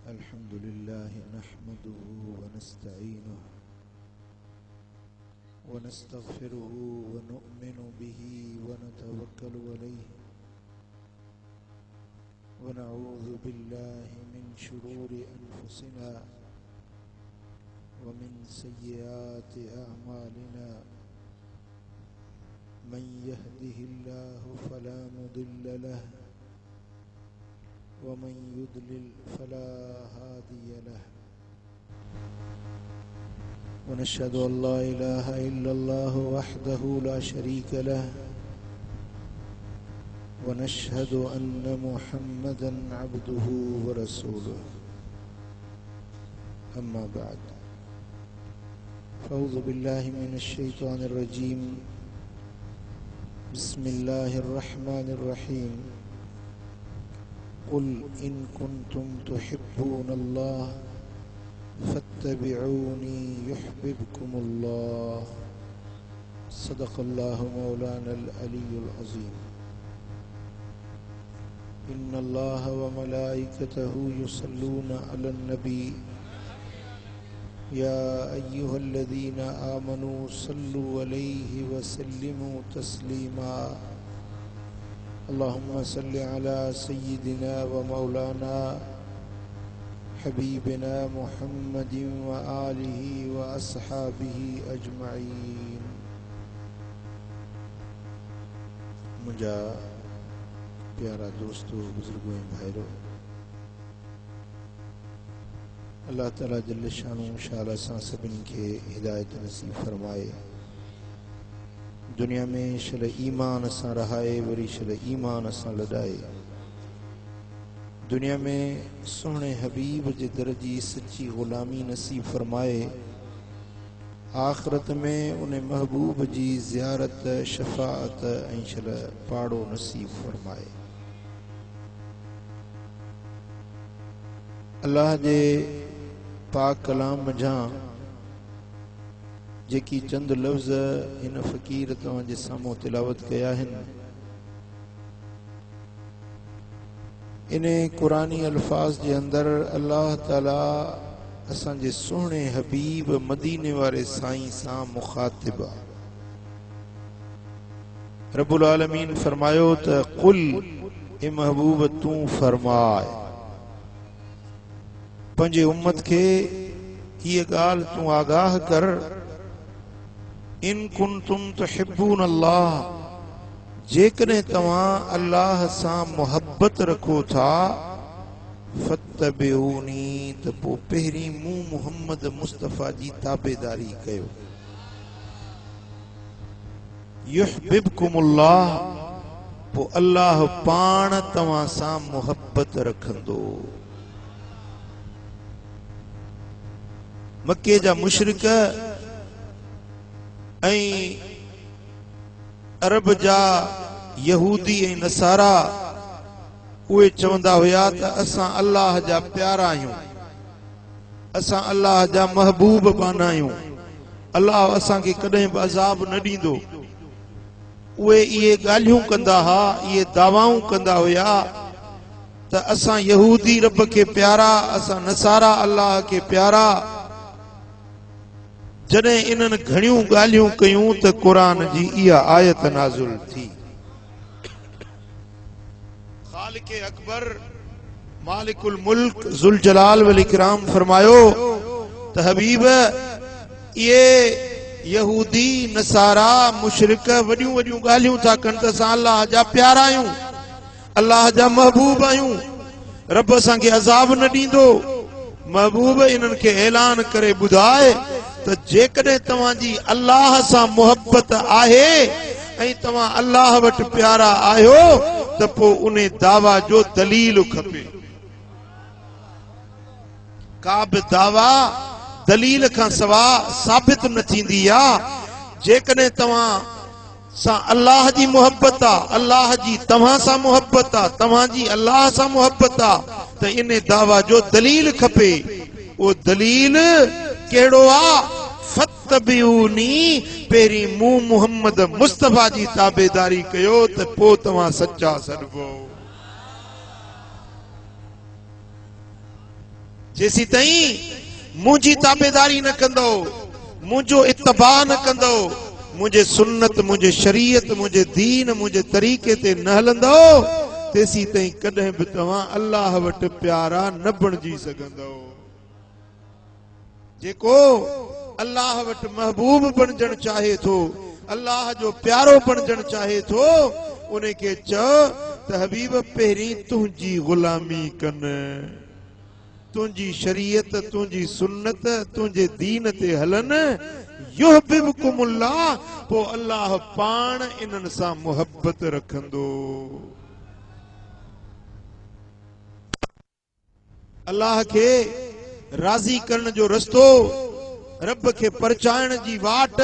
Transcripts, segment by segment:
الحمد لله نحمده ونستعينه ونستغفره ونؤمن به ونتوكل عليه ونعوذ بالله من شرور أنفسنا ومن سيئات أعمالنا من يهده الله فلا مضل له ومن يضلل فلا هادي له ونشهد أن لا إله إلا الله وحده لا شريك له ونشهد أن محمدا عبده ورسوله أما بعد فأعوذ بالله من الشيطان الرجيم بسم الله الرحمن الرحيم قل إن كنتم تحبون الله فاتبعوني يحببكم الله صدق الله مولانا العلي العظيم إن الله وملائكته يصلون على النبي يا أيها الذين آمنوا صلوا عليه وسلموا تسليما اللهم صل على سيدنا ومولانا حبيبنا محمد وآله وأصحابه أجمعين मुझा प्यारा दोस्तों बुजुर्गों भाइयों अल्लाह ताला जल्ल शानु शाला सां सभिनी खे हिदायत नसीब फरमाए दुनिया में शल ईमान सां रहाए वरी शल ईमान सां लॾाए दुनिया में सोहणे हबीब जे दर जी सच्ची ग़ुलामी नसीब फरमाए आखिरत में उन महबूब जी ज़ियारत शफ़ाअत ऐं शल पाड़ो नसीब फरमाए अल्लाह जे पाक कलाम जा जेकी चंद लफ्ज़ इन फ़कीर तव्हांजे साम्हूं तिलावत कया आहिनि इन कुरानी अल्फाज जे अंदर अल्लाह ताला असांजे सोहणे हबीब मदीने वारे साईं सां मुखातिब आहे रब्बुल आलमीन फरमायो त कुल ए महबूब तूं फरमाए पंहिंजे उम्मत खे हीअ ॻाल्हि तूं आगाह कर इन कुंतुम तुहिब्बून अल्लाह जेकॾहिं तव्हां अल्लाह सां मुहब्बत रखो था फत्तबिऊनी त पोइ पहिरीं मूं मुहम्मद मुस्तफ़ा जी ताबेदारी कयो युहब्बिबकुमुल्लाह पोइ अल्लाह पाण तव्हां सां मुहब्बत रखंदो मक्के जा मुशरिक ऐं अरब जा यहूदी ऐं नसारा उहे चवंदा हुया त असां अल्लाह जा प्यारा आहियूं असां अल्लाह जा महबूब बाना आहियूं अल्लाह असांखे कॾहिं बि अज़ाब न ॾींदो उहे इहे ॻाल्हियूं कंदा हुआ इहे दावाऊं कंदा हुया त असां यहूदी रब खे प्यारा असां नसारा अल्लाह खे प्यारा जॾहिं इन्हनि घणियूं ॻाल्हियूं कयूं त क़ुरान जी इहा आयत नाज़िल थी खालिक अकबर मालिकुल मुल्क ज़ुल जलाल वल इकराम फरमायो त हबीब ये यहूदी नसारा मुशरिक वॾियूं वॾियूं ॻाल्हियूं था कनि त असां अल्लाह जा प्यारा आहियूं अल्लाह जा महबूब आहियूं रब असांखे अज़ाब न ॾींदो महबूब इन्हनि खे ऐलान करे ॿुधाए त जेकॾहिं तव्हांजी अल्लाह सां मुहब्बत आहे ऐं तव्हां अल्लाह वटि प्यारा आहियो त पोइ उन दावा जो दलील खपे का बि दावा दलील खां सवा साबित न थींदी आहे जेकॾहिं तव्हां सां अल्लाह जी मुहब्बत आहे अल्लाह जी तव्हां सां मुहब्बत आहे तव्हांजी अल्लाह सां मुहब्बत आहे त इन दावा जो दलील खपे उहो दलील कहिड़ो आहे फत्तबिऊनी पेरी मूं मुहम्मद मुस्तफा जी ताबेदारी कयो त पो तव्हां सच्चा सॾबो। जेसी ताईं मुंहिंजी ताबेदारी न कंदो, मुंहिंजो इत्तबा न कंदो, मुंहिंजे सुन्नत, मुंहिंजे शरीयत, मुंहिंजे दीन, मुंहिंजे तरीक़े ते न हलंदो, तेसी ताईं कॾहिं बि तव्हां अल्लाह वटि प्यारा न बणिजी सघंदो। जेको अल्लाह वटि महबूब बणजण चाहे थो, अल्लाह जो प्यारो बणजण चाहे थो, उन खे चओ त हबीब पहिरीं तुंहिंजी गुलामी कनि, तुंहिंजी शरीयत, तुंहिंजी सुन्नत, तुंहिंजे दीन ते हलनि, युहब्बिबकुमुल्लाह, पो अल्लाह पाण इन्हनि सां मुहब्बत रखंदो। अल्लाह खे राज़ी करण जो रस्तो, रब खे परचाइण जी वाट,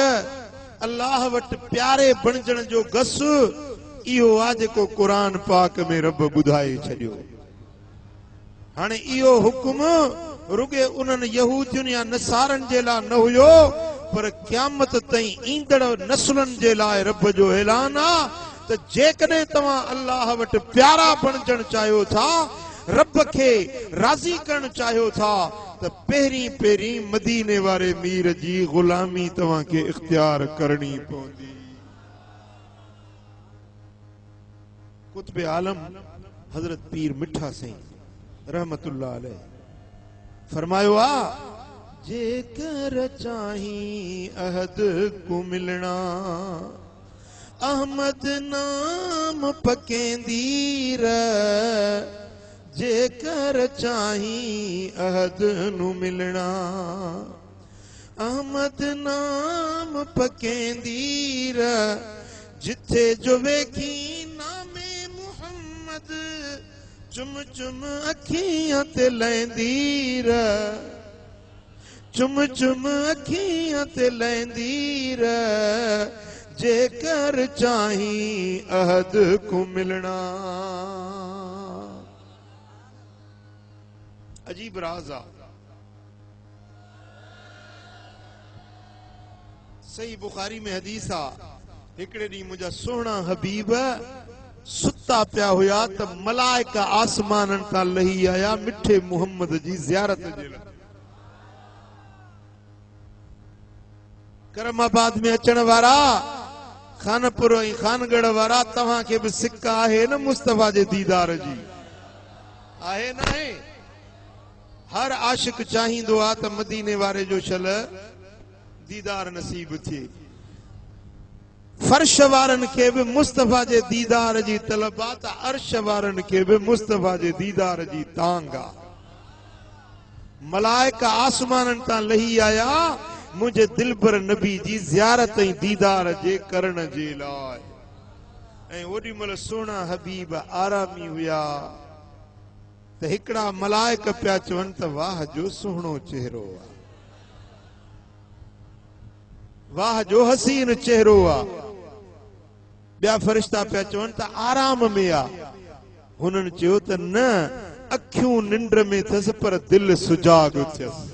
अल्लाह वटि प्यारे बणजण जो गस, इहो आहे जेको क़ुरान पाक में रब ॿुधाए छॾियो। हाणे इहो हुकुम रुगे उन्हनि यहूदियुनि या नसारनि जे लाइ न हुयो, पर क़यामत ताईं ईंदड़ नस्लनि जे लाइ रब जो ऐलान आहे त जेकॾहिं तव्हां अल्लाह वटि प्यारा बणजण चाहियो था, रब खे राज़ी करण चाहियो था, त पहिरीं पहिरीं मदीने वारे मीर जी गुलामी तव्हांखे इख्तियार करणी पवंदी। कुतुब आलम हज़रत पीर मिठा साईं रहमतुल्लाह अलैह फरमायो आ, जेकर चाही अहद को मिलना, अहमद नाम पकेंदी रह, जेकर चाही अहद नु मिलना, अहमद नाम पकेंदी रह, जिथे जो वेखी नामे मुहम्मद, चुम चुम अखियां ते लैंदी रह, चुम चुम अखियां ते लैंदी रह, जेकर चाही अहद को मिलना। अजीब राज आ। सही बुखारी में हदीस आ, हिकड़े ॾींहुं मुंहिंजा सुहिणा हबीब सुता पिया हुया त मलाइका आसमाननि तां लही आया मिठे मुहम्मद जी ज़ियारत जे लाइ। करमाबाद में अचण वारा, खानपुर ऐं खानगढ़ वारा, तव्हांखे बि सिक आहे न मुस्तफा जे दीदार जी? आहे न आहे? हर आशिक चाहींदो आहे त मदीने वारे जो शल दीदार नसीब थिए। फर्श वारनि खे बि मुस्तफा जे दीदार जी तलब आहे, त अर्श वारनि खे बि मुस्तफा जे दीदार जी तांग आहे। मलाइका आसमाननि तां लही आया मुंहिंजे दिलबर नबी जी ज़ियारत ऐं दीदार जे करण जे लाइ। ऐं ओॾी महिल सुहिणा हबीब आरामी हुया त हिकिड़ा मलाइक पिया चवनि त वाह जो सुहिणो चेहरो आहे, वाह जो हसीन चेहरो आहे। ॿिया फरिश्ता पिया चवनि त आराम में आहे। हुननि चयो त न, अखियूं निंड में अथसि पर दिलि सुजाग थियसि।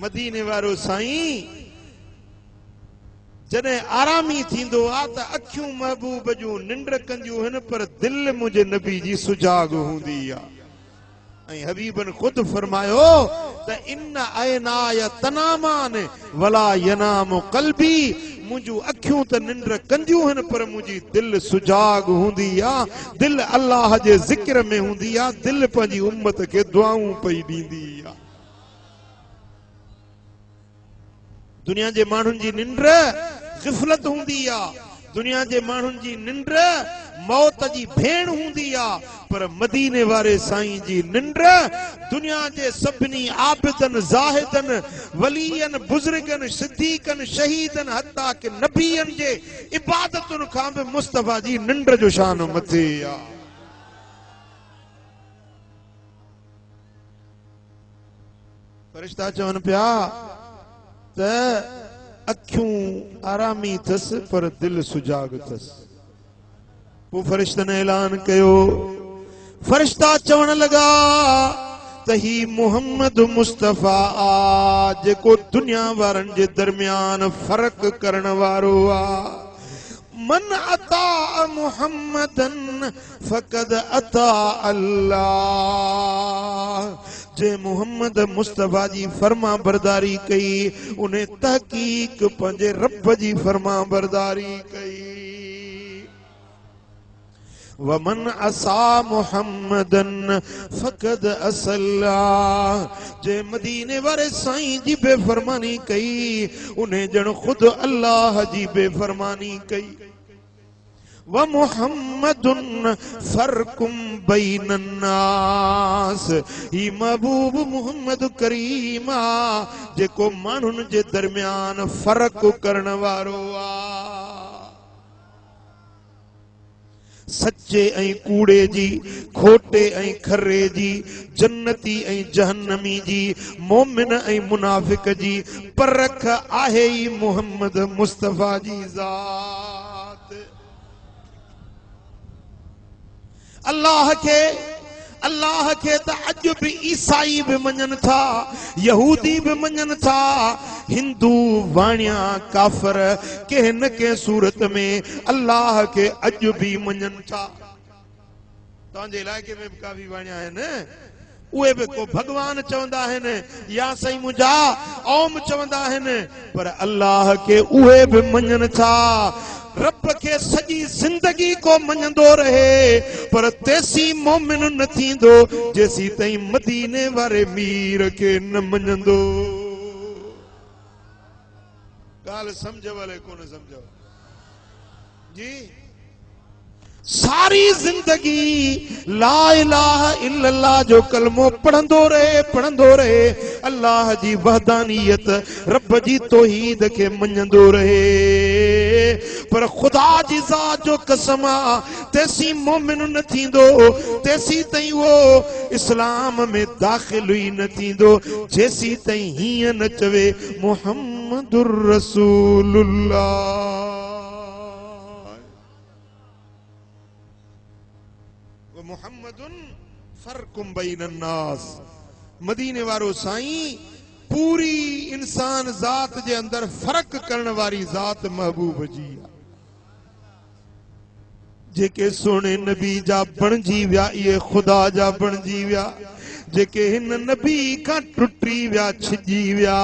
मदीने वारो साईं जॾहिं आरामी थींदो आहे त अखियूं महबूब जूं निंड कंदियूं आहिनि, पर दिलि मुंहिंजे नबी जी सुजाग हूंदी आहे। ऐं हबीबन खुद फरमायो त इन ऐनाय तनामान वला यनाम क़ल्बी, मुंहिंजूं अखियूं त निंड कंदियूं आहिनि पर मुंहिंजी दिलि सुजाग हूंदी आहे। दिलि अल्लाह जे ज़िक्र में हूंदी आहे, दिलि पंहिंजी उम्मत खे दुआऊं पई ॾींदी आहे। दुनिया जे माण्हुनि जी निंड ग़िफ़लत हूंदी आहे, दुनिया जे माण्हुनि जी निंड मौत जी भेण हूंदी आहे, पर मदीने वारे साईं जी निंड दुनिया जे सभिनी आबिदनि, ज़ाहिदनि, वलीयनि, बुज़ुर्गनि, सिद्दीक़नि, शहीदनि, हत्ता कि नबीयनि जे इबादतुनि खां बि मुस्तफा जी निंड जो शान मथे आहे। फरिश्ता चवनि पिया त अखियूं आरामी अथसि पर दिलि सुजाग अथसि। पोइ फरिश्तनि ऐलान कयो, फरिश्ता चवण लॻा तही मोहम्मद मुस्तफ़ा आ जेको दुनिया वारन जे दरमियान फर्क करण वारो आ। मन अता मुहम्मदन फकद अता अल्लाह। जे मोहम्मद मुस्तफ़ा जी फरमा बरदारी कई उन्हें तहकीक पंजे रब जी फरमा बरदारी कई। वमन असा मुहम्मदन फकद असल्ला। जे मदीने वारे साईं जी बेफरमानी कई उन्हें जन खुद अल्लाह जी बेफरमानी कई। व मुहम्मदुन फरकुम बैनन्नास। ही महबूब मुहम्मद करीमा जेको मानुन जे दरमियान फर्क करण वारो आ। सच्चे ऐं कूड़े जी, खोटे ऐं खरे जी, जन्नती ऐं जहन्नमी जी, मोमिन ऐं मुनाफिक जी परख आहे ई मुहम्मद मुस्तफ़ा जी ज़ात। अल्लाह के त अज भी ईसाई भी मञन था, यहूदी भी मञन था, हिंदू वाणिया काफर के न के सूरत में अल्लाह के अज भी मञन था। तव्हांजे इलाइक़े में भी काफ़ी वाणिया आहिनि, उहे भी को भगवान चवंदा आहिनि या साईं मुंहिंजा ओम चवंदा आहिनि, पर अल्लाह के उहे भी मञन था। रब के सजी जिंदगी को मञंदो रहे पर तेसी मोमिन न थींदो जेसी ताईं मदीने वारे मीर के न मञंदो। ॻाल्हि सम्झ वाले कोन सम्झो जी। सारी जिंदगी ला इलाहा इल्लल्लाह जो कलमो पढ़ंदो रहे, अल्लाह जी वहदानियत रब जी तौहीद के मञंदो रहे, पर खुदा जी ज़ात जो कसम आ तेसी मोमिन न थींदो, तेसी ताईं वो इस्लाम में दाखिल ही न थींदो जेसी ताईं हीअं न चवे मुहम्मदुर रसूलुल्लाह। मुहम्मदुन फरकुम बैनन्नास। मदीने वारो साईं पूरी इंसान जात जे अंदर फर्क करण वारी जात महबूब जी आ। जेके सोने नबी जा बणजी विया ये खुदा जा बणजी विया, जेके हिन नबी का टुटी विया छिजी विया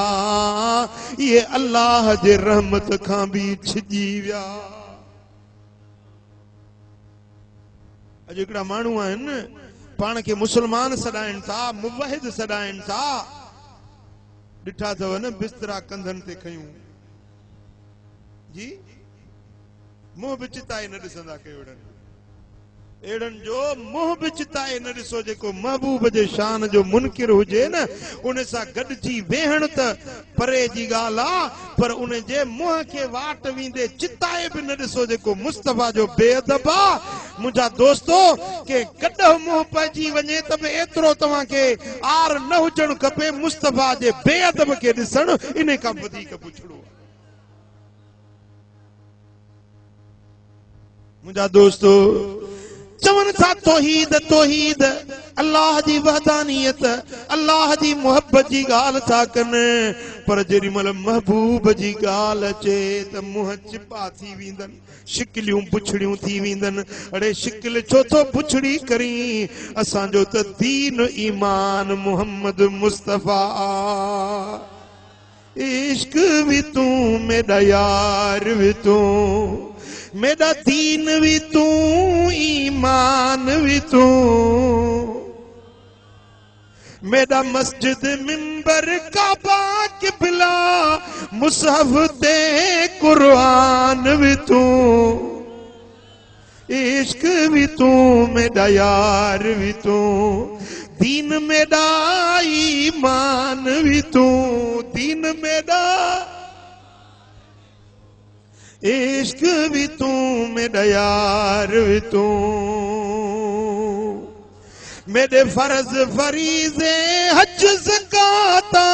ये अल्लाह जे रहमत खां भी छिजी विया। अॼु हिकिड़ा माण्हू आहिनि पाण खे मुस्लमान सॾाइनि था, मुवहिद सॾाइनि था, ॾिठा अथव न बिस्तरा कंधनि ते खयूं जी, मुंहुं बि चिताए न ॾिसंदा कयो एड़न जो मुंह बि चिताए न ॾिसो जेको महबूब जे शान जो मुनकिर हुजे न उन सां गॾिजी वेहण त परे जी ॻाल्हि आ, पर उन जे मुंह खे वाट वेंदे चिताए बि न ॾिसो जेको मुस्तफ़ा जो बेअदब आ। मुंहिंजा दोस्तो के कॾहिं मुंह पइजी वञे त बि एतिरो तव्हांखे आर न हुजणु खपे मुस्तफ़ा जे बेअदब खे ॾिसण इन खां वधीक पुछड़ो आहे। मुंहिंजा दोस्तो चवन था तौहीद तौहीद, अल्लाह जी वहदानियत, अल्लाह जी मोहब्बत जी ॻाल्हि था कनि, पर जेॾी महिल महबूब जी ॻाल्हि अचे त मुंहं चिपा थी वेंदनि, शिकिलियूं पुछड़ियूं थी वेंदनि। अड़े शिकिल छो थो पुछड़ी करी, असांजो त दीन ईमान मुहम्मद मुस्तफ़ा। इश्क भी तू मेरा यार भी तू, मेरा दीन भी तू, ईमान भी तू, मेरा मस्जिद मिंबर काबा किबला, मुसहफ ते कुरान भी तू। इश्क भी तू मेरा यार भी तू, दीन मेरा ईमान भी तू, दीन मेरा इश्क भी तू मेरा यार भी तू। मेरे फर्ज फरीज़े हज ज़काता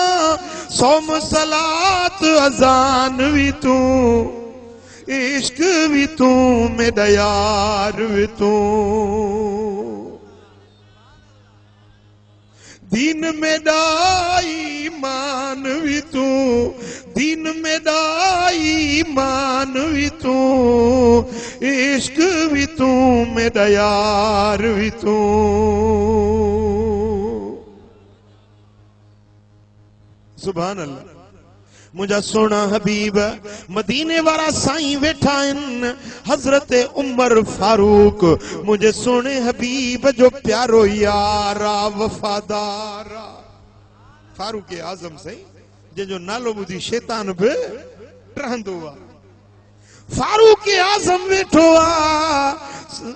सौम सलात अज़ान भी तू। इश्क भी तू मेरा यार भी तू। दीन में डाई मान भी तू, दीन में डाई मान भी तू, इश्क भी तू, मेरा यार भी तू। सुभान अल्लाह। मुझा सोना हबीब मदीने वाला साईं वेठा इन हजरत उमर फारूक, मुझे सोने हबीब जो प्यारो यारा वफादारा। फारूक आजम सही जो नालो बुधी शैतान भी रहंदो आ। फारूक आजम वेठो आ,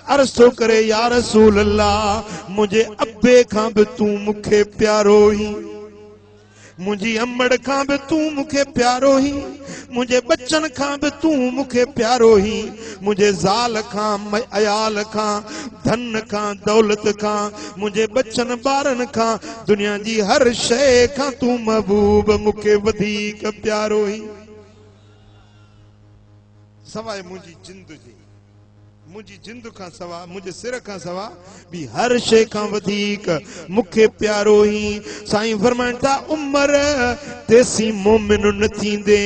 अर्ज़ तो करे या रसूल अल्लाह, मुझे अब्बे खां भी तू मुखे प्यारो ही, मुझी अम्मड़ खां भी तू मुखे प्यारो ही, मुझे बच्चन खां भी तू मुखे प्यारो ही, मुझे ज़ाल खां अयाल खां धन खां दौलत खां, मुझे बच्चन ॿारन खां दुनिया जी हर शइ खां तू महबूब मुखे वधीक प्यारो ही। सवाइ मुंहिंजी जिंद जी, मुझी जिंद खां सवा, मुझे सिर खां सवा भी हर शे खां वधीक मुखे प्यारो ही। साईं फरमाइनि था उमर तेसी मोमिन न थींदे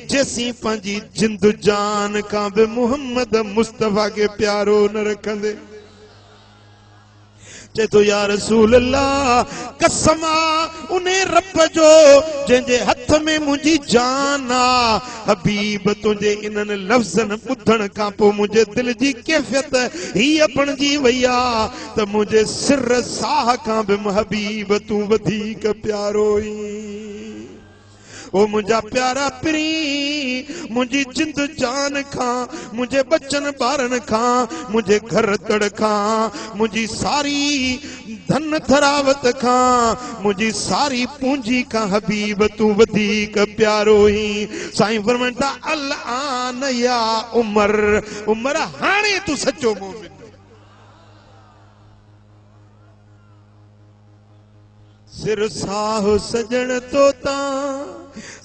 जेसी पंहिंजी जिंद जान खां भी मुहम्मद मुस्तफा के प्यारो न रखंदे। चे तो या रसूल अल्लाह कसमा उन्हें रब जो जंहिंजे हथ में मुझी जान आ, हबीब तुझे इनन लफ्ज़न ॿुधण खां पोइ मुझे दिल जी कैफियत हीअ बणिजी वई आ त मुझे सिर साह खां भी हबीब तू वधीक प्यारो ही। ओ मुझा प्यारा परी मुझी जिंद जान खां, मुझे बच्चन ॿारन खां, मुझे घर तड़ खां, मुझी सारी धन थरावत खां, मुझी सारी पूंजी खां हबीब तू वधीक प्यारो ही। साईं फरमाइनि था अल आन या उमर, उमर हाणे तू सच्चो मोमिन। सिर साह सजण तो ता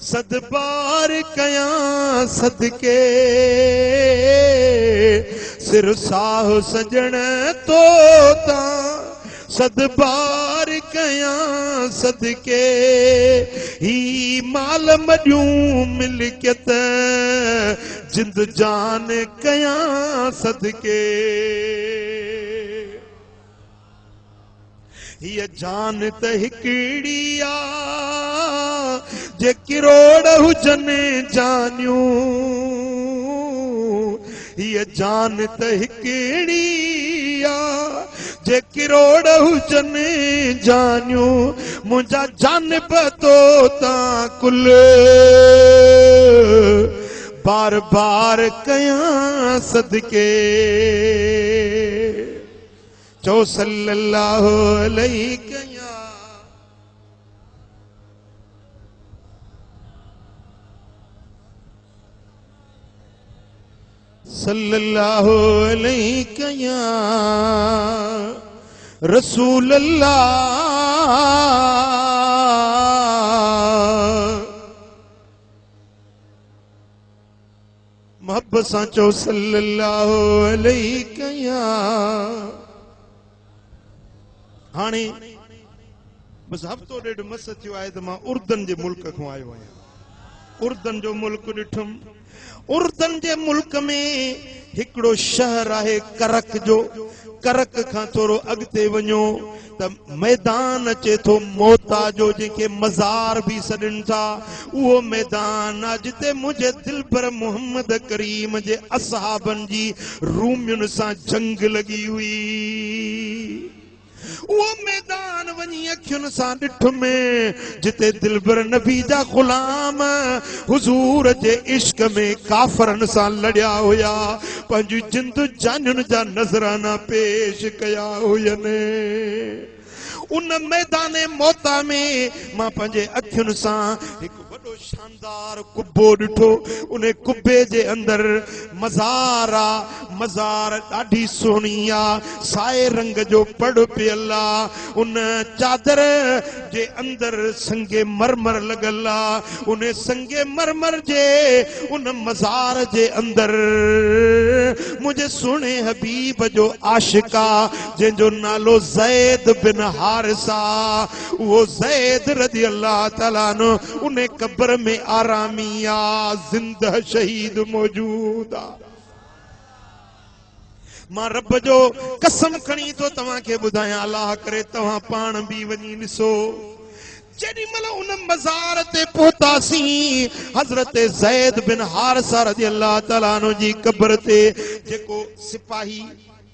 सदबार कयां सदके, सिर साह सजण तो ता सदबार कयां सदके, ही माल मॾियूं मिलकियत जिंद जान कयां सदके। ये जान त हिकड़ी आ जे किरोड़ हुजन जानियूं, ये जान त हिकड़ी आ जे किरोड़ हुजन जानियूं, मुंहिंजा जानब तो ता कुल बार बार कयां सदके। चो सल्लल्लाहु अलैहि या सल्लल्लाहु अलैहि या रसूल अल्लाह। मोहब्बत सां चो सल्लल्लाहु अलैहि या। हाणे बस हफ्तो ॾेढ मस थियो आहे त मां उर्दन जे मुल्क खां आयो आहियां। उर्दन जो मुल्क ॾिठुमि। उर्दन जे मुल्क में हिकिड़ो शहर आहे करक जो। करक खां थोरो अॻिते वञो त मैदान अचे थो मोता जो, जंहिंखे मज़ार बि सॾनि था। उहो मैदान आहे जिते मुंहिंजे दिलबर मोहम्मद करीम जे असहाबनि जी रूमियुनि सां जंग लॻी हुई। वो मैदान वनी अखियुनि सां ॾिठुमि जिते दिलबर नबी जा ग़ुलाम हुजूर जे इश्क में काफ़रनि सां लड़िया हुया, पंहिंजी जिंद जानियुनि जा नज़राना पेश कया हुयनि। उन मैदान मोता में मां पंहिंजे अखियुनि सां हिकु वॾो शानदार कुब्बो ॾिठो। उन कुब्बे जे अंदर मज़ार आ। मज़ार ॾाढी सुहिणी आ, साए रंग जो पड़ पियल आ। उन चादर जे अंदर संगे मरमर लॻल आ। उन संगे मरमर जे उन मज़ार जे अंदर मुझे सुने हबीब जो आशिका जंहिंजो नालो ज़ैद बिन हारिसा वो ज़ैद रज़ी अल्लाह ताला अन्हु उन कब्र में आरामी आ जिंदा शहीद मौजूद आ मां रब जो कसम खणी तो तव्हां खे ॿुधायां अल्लाह करे तव्हां पाण भी वञी ॾिसो जेॾी महिल उन मज़ार ते पहुतासीं हज़रत ज़ैद बिन हारिसा रज़ी अल्लाह ताला अन्हु जी कब्र ते जेको सिपाही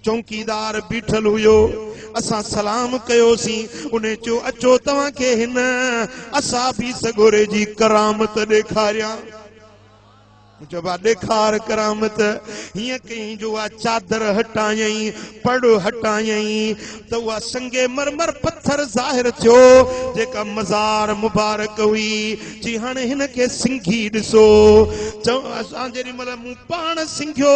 चौकीदार बीठल हुयो असां सलाम कयोसीं उन चयो अचो तव्हां खे हिन असाबी सगोरे जी करामत ॾेखारियां चबा ॾेखार करामत हीअं कई जो आ चादर हटायई पड़ हटायई त उहा संगे मरमर पत्थर ज़ाहिर थियो जेका मज़ार मुबारक हुई जी हाणे हिन खे सिंघी ॾिसो चओ असां जेॾी महिल मूं पाण सिंघियो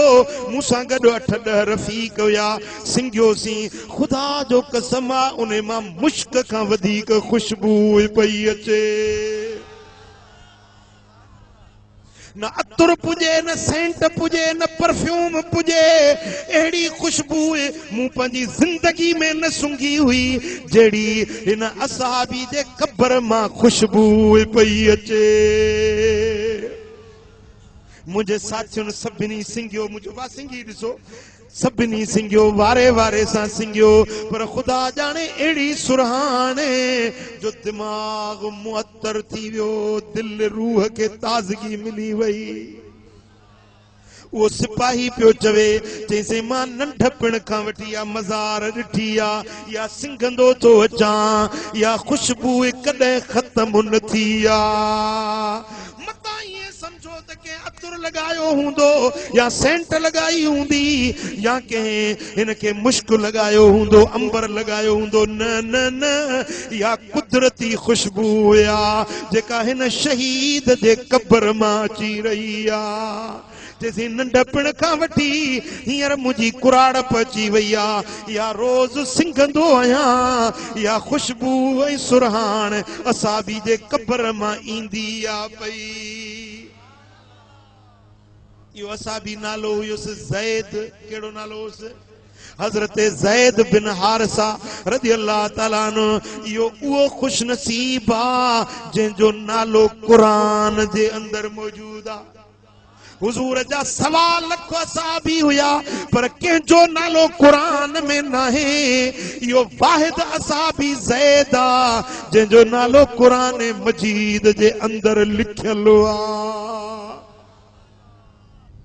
मूंसां गॾु 8-10 रफ़ीक हुया सिंघियोसीं ख़ुदा जो कसम आहे उन मां मुश्क खां वधीक ख़ुशबू पई अचे न अतर पुजे न सेंट पुजे न परफ्यूम पुजे अहिड़ी खुशबू मूं पंहिंजी ज़िंदगी में न सूंघी हुई जहिड़ी हिन असहाबी जे कब्र मां खुशबू पई अचे मुंहिंजे साथियुनि सभिनी सिंघियो मुंहिंजो बा सिंघी ॾिसो सभिनी सिंघियो वारे वारे सां सिंघियो पर ख़ुदा ॼाणे अहिड़ी सुरहाने जो दिमाग़ मुअत्तर थी वियो दिल रूह खे ताज़गी मिली वई वो सिपाही पियो चवे जैसे मां नंढपण खां वठी या मज़ार ॾिठी आहे या सिंघंदो थो अचां या खुशबू कॾहिं ख़त्म न थी आहे समझो त के अतर लगायो हूंदो या सेंट लगाई हूंदी या के इनके मुश्क लगायो हूंदो अंबर लगायो हूंदो न न न या कुदरती खुशबू या जेका हिन शहीद जे कब्र मां अची रही आ जैसे नंढपण खां वठी हींअर मुंहिंजी कुराड़प अची वई आहे या रोज़ सिंघंदो आहियां या खुशबू ऐं सुरहान असाबी जे कब्र मां ईंदी आहे पई यो असाबी नालो हुयुसि ज़ैद कहिड़ो नालो हुयुसि हज़रत ज़ैद बिन हारिसा रज़ी अल्लाह ताला अन्हु इहो उहो खुश नसीब आहे जंहिंजो नालो क़ुरान जे अंदरि मौजूद आहे हुज़ूर जा 1.25 लख असाबी हुया पर कंहिंजो नालो क़ुरान में नाहे इहो वाहिद असाबी ज़ैद आहे जंहिंजो नालो क़ुरान मजीद जे अंदरि लिखियल आहे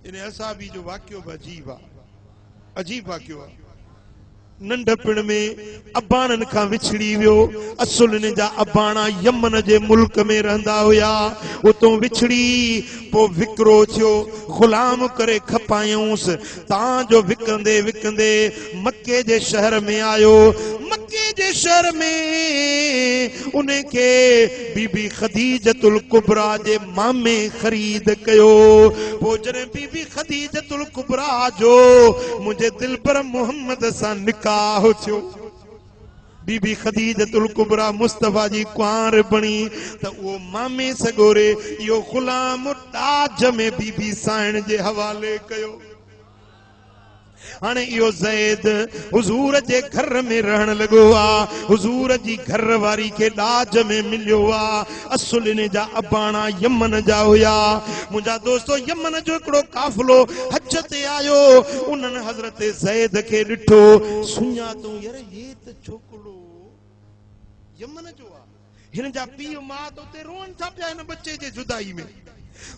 इन असाबी जो वाक़ियो अजीब वाक़ियो आहे नंढपण में अबाणनि खां विछड़ी वियो असुल इन जा अबाणा यमन जे मुल्क में रहंदा हुया उतो विछड़ी पो विकरो थियो गुलाम करे खपायूंसि तां जो विकंदे विकंदे मक्के जे शहर में आयो मक्के जे शहर में उनके बीबी खदीजतुल कुबरा जे मामे खरीद कयो पो जने बीबी खदीजतुल कुबरा जो मुझे दिल पर मोहम्मद सां निकाह थियो बीबी खदीजतुल कुबरा मुस्तफा जी कुंवार बणी त वो मामे सगोरे यो गुलाम ताज में बीबी साइण जे हवाले कयो हाणे इहो ज़ैद हुजूर जे घर में रहण लॻो आहे हुजूर जी घर वारी खे ॾाज में मिलियो आहे असुल इन जा अबाणा यमन जा हुया मुंहिंजा दोस्तो यमन जो हिकिड़ो काफ़िलो हज ते आयो उन्हनि हज़रत ज़ैद खे ॾिठो सुञातो यार हे त छोकिरो यमन जो आहे हिन जा पीउ माउ त उते रोअनि था पिया हिन बच्चे जे जुदाई में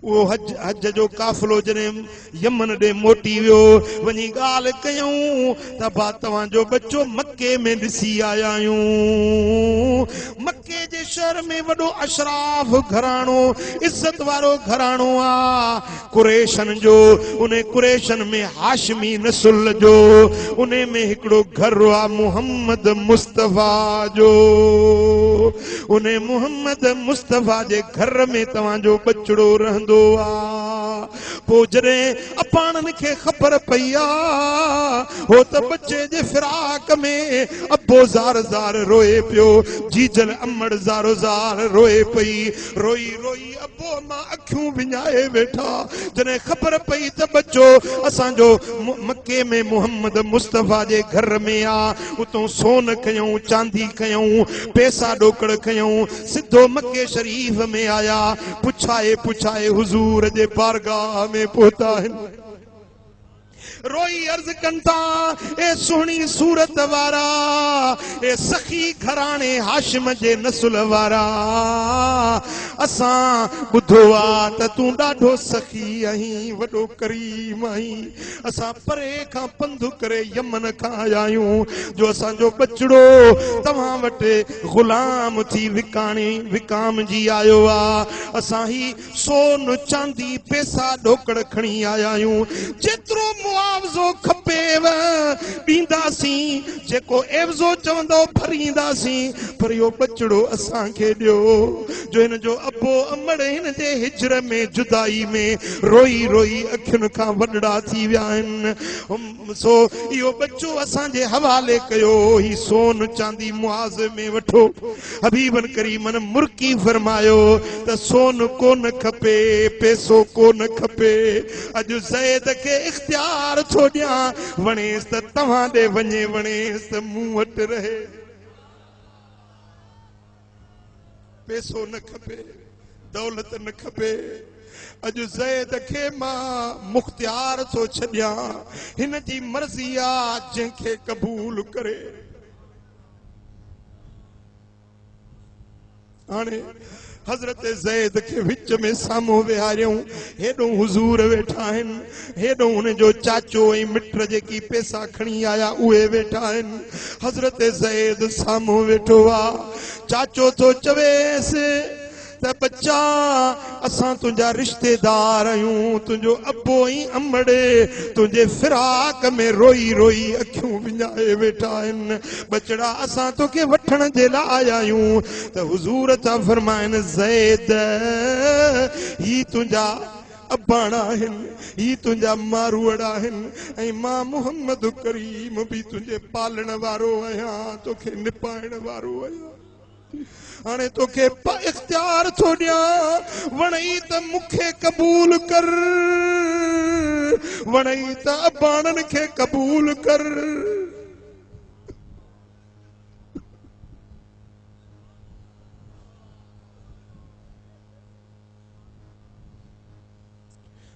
वो हज जो काफ़िलो जॾहिं यमन ॾे मोटी वियो वञी ॻाल्हि कयूं त बा तव्हांजो बच्चो मके में ॾिसी आया आहियूं मके जे शहर में वॾो अशराफ घराणो इज़त वारो घराणो आहे कुरैशन जो उन कुरैशन में हाशमी नसुल जो उन में हिकिड़ो घर आहे मुहम्मद मुस्तफा जो उन मुहम्मद मुस्तफा जे घर में तव्हांजो बचड़ो रहंदो आहे पो जरे अपाणन के खबर पईया हो त बच्चे जे फिराक में अब्बो ज़ार ज़ार रोए पियो जीजल अमड़ ज़ारो ज़ार रोए पई रोई रोई अब्बो मां अखियूं विञाए वेठा जने खबर पई त बच्चो असांजो मक्के में मोहम्मद मुस्तफा जे घर में आ उतों सोन खयूं चांदी खयूं पैसा डोकड़ खयूं सिद्धो मक्के शरीफ में आया पुछाए पुछाए हुजूर जे बारगाह में पहुता है रोई अर्ज कंता ए सोहनी सूरत वारा ए सखी घराने हाशिम जे नस्ल वारा असां बुधो आ त तू ॾाढो सखी आहीं वॾो करीम आहीं असां परे खां पंधु करे यमन खां आया आहियूं जो असांजो बचड़ो तव्हां वटि गुलाम थी विकाम जी आयो आ असां ही सोन चांदी पैसा ॾोकड़ खणी आया आहियूं जेतिरो मुआवज़ो खपेव ॾींदासीं जेको एवज़ो चवंदो भरींदासीं पर इहो बचड़ो असांखे ॾियो जो हिन जो अबो अमड़ हिन जे हिजर में जुदाई में रोई रोई अखियुनि खां वॾड़ा थी विया आहिनि सो इहो बच्चो असांजे हवाले कयो ही सोन चांदी मुआज़े में वठो हबीबन करीमन मुर्की फरमायो त सोन कोन खपे पैसो कोन खपे अॼु ज़ैद खे इख्तियार थो ॾियां वणेसि त तव्हां ॾे वञे वणेसि त मूं वटि रहे पैसो न खपे दौलत न खपे अॼु ज़ैद खे मां मुख्तियार थो छॾियां हिन जी मर्ज़ी आहे जंहिंखे क़बूल करे हाणे हज़रत ज़ैद के विच में साम्हूं विहारियूं हेॾो हुज़ूर वेठा आहिनि हेॾो हुनजो चाचो ऐं मिट जेकी पैसा खणी आया उहे वेठा आहिनि हज़रत ज़ैद साम्हूं वेठो आहे चाचो थो चवेसि त बच्चा असां तुंहिंजा रिश्तेदार आहियूं तुंहिंजो अबो ई अमड़े तुंहिंजे फिराक में रोई रोई अखियूं विञाए वेठा आहिनि बचड़ा असां तोखे वठण जे लाइ आया आहियूं त हुज़ूर था फरमाइनि ज़ैद ही तुंहिंजा अबाणा आहिनि ही तुंहिंजा मारूअड़ आहिनि ऐं मां मोहम्मद करीम बि तुंहिंजे पालण वारो आहियां तोखे निपाइण वारो आहियां हाणे तोखे इख्तियार थो ॾियां वणई त मूंखे क़बूल कर वणई त अबाणनि खे क़बूल कर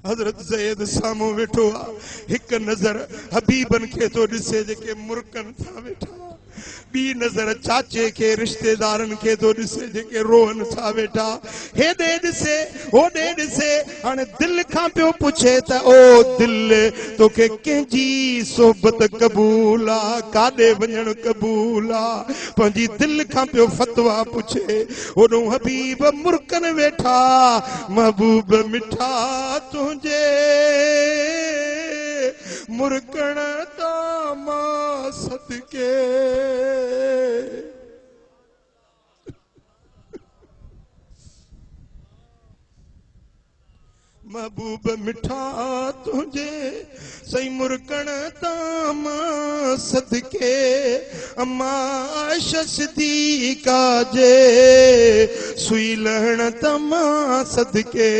हज़रत ज़ैद साम्हूं वेठो आहे हिकु नज़र हबीबन खे थो ॾिसे जेके मुर्कनि था वेठा ॿी नज़र चाचे खे रिश्तेदारनि खे थो ॾिसे जेके रोहन था वेठा हेॾे ॾिसे होॾे ॾिसे हाणे दिलि खां पियो पुछे त ओ दिलि तोखे कंहिंजी सोबत क़बूल आहे काॾे वञणु क़बूल आहे पंहिंजी दिलि खां पियो फतवा पुछे होॾो हबीब मुर्कनि वेठा महबूब मिठा तुंहिंजे मुर्कण तां सदके महबूब मिठा तुझे सही मुर्कण ताम सदके अम्मा आयशा सिद्दीका जे सुई लहण तमा सदके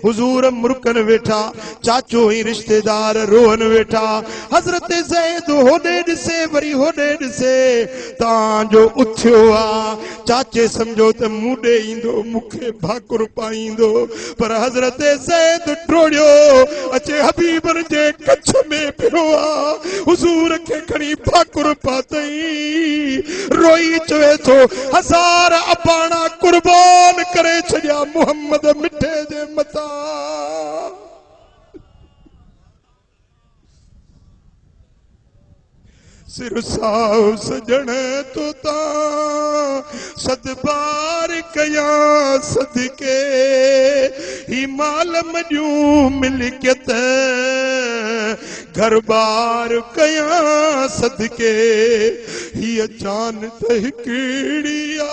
हुजूर मुर्कन वेठा चाचो ही रिश्तेदार रोहन वेठा हजरत ज़ैद होॾे ॾिसे वरी होॾे ॾिसे तव्हांजो उथियो आ चाचे समझो त मूं ॾे ईंदो मूंखे भाकुर पाईंदो पर हजरत ज़ैद टोड़ियो अचे हबीबन जे कच्छ में पियो आ हुजूर खे खणी भाकुर पातई रोई चवे थो हज़ार अबाणा कुर्बान करे छॾिया मोहम्मद मिठे जे मथां सिर साव सजण तो ता सदबार कया सदके ही माल मजू मिलकियत घर बार कया सदके ही अचान तहकीड़िया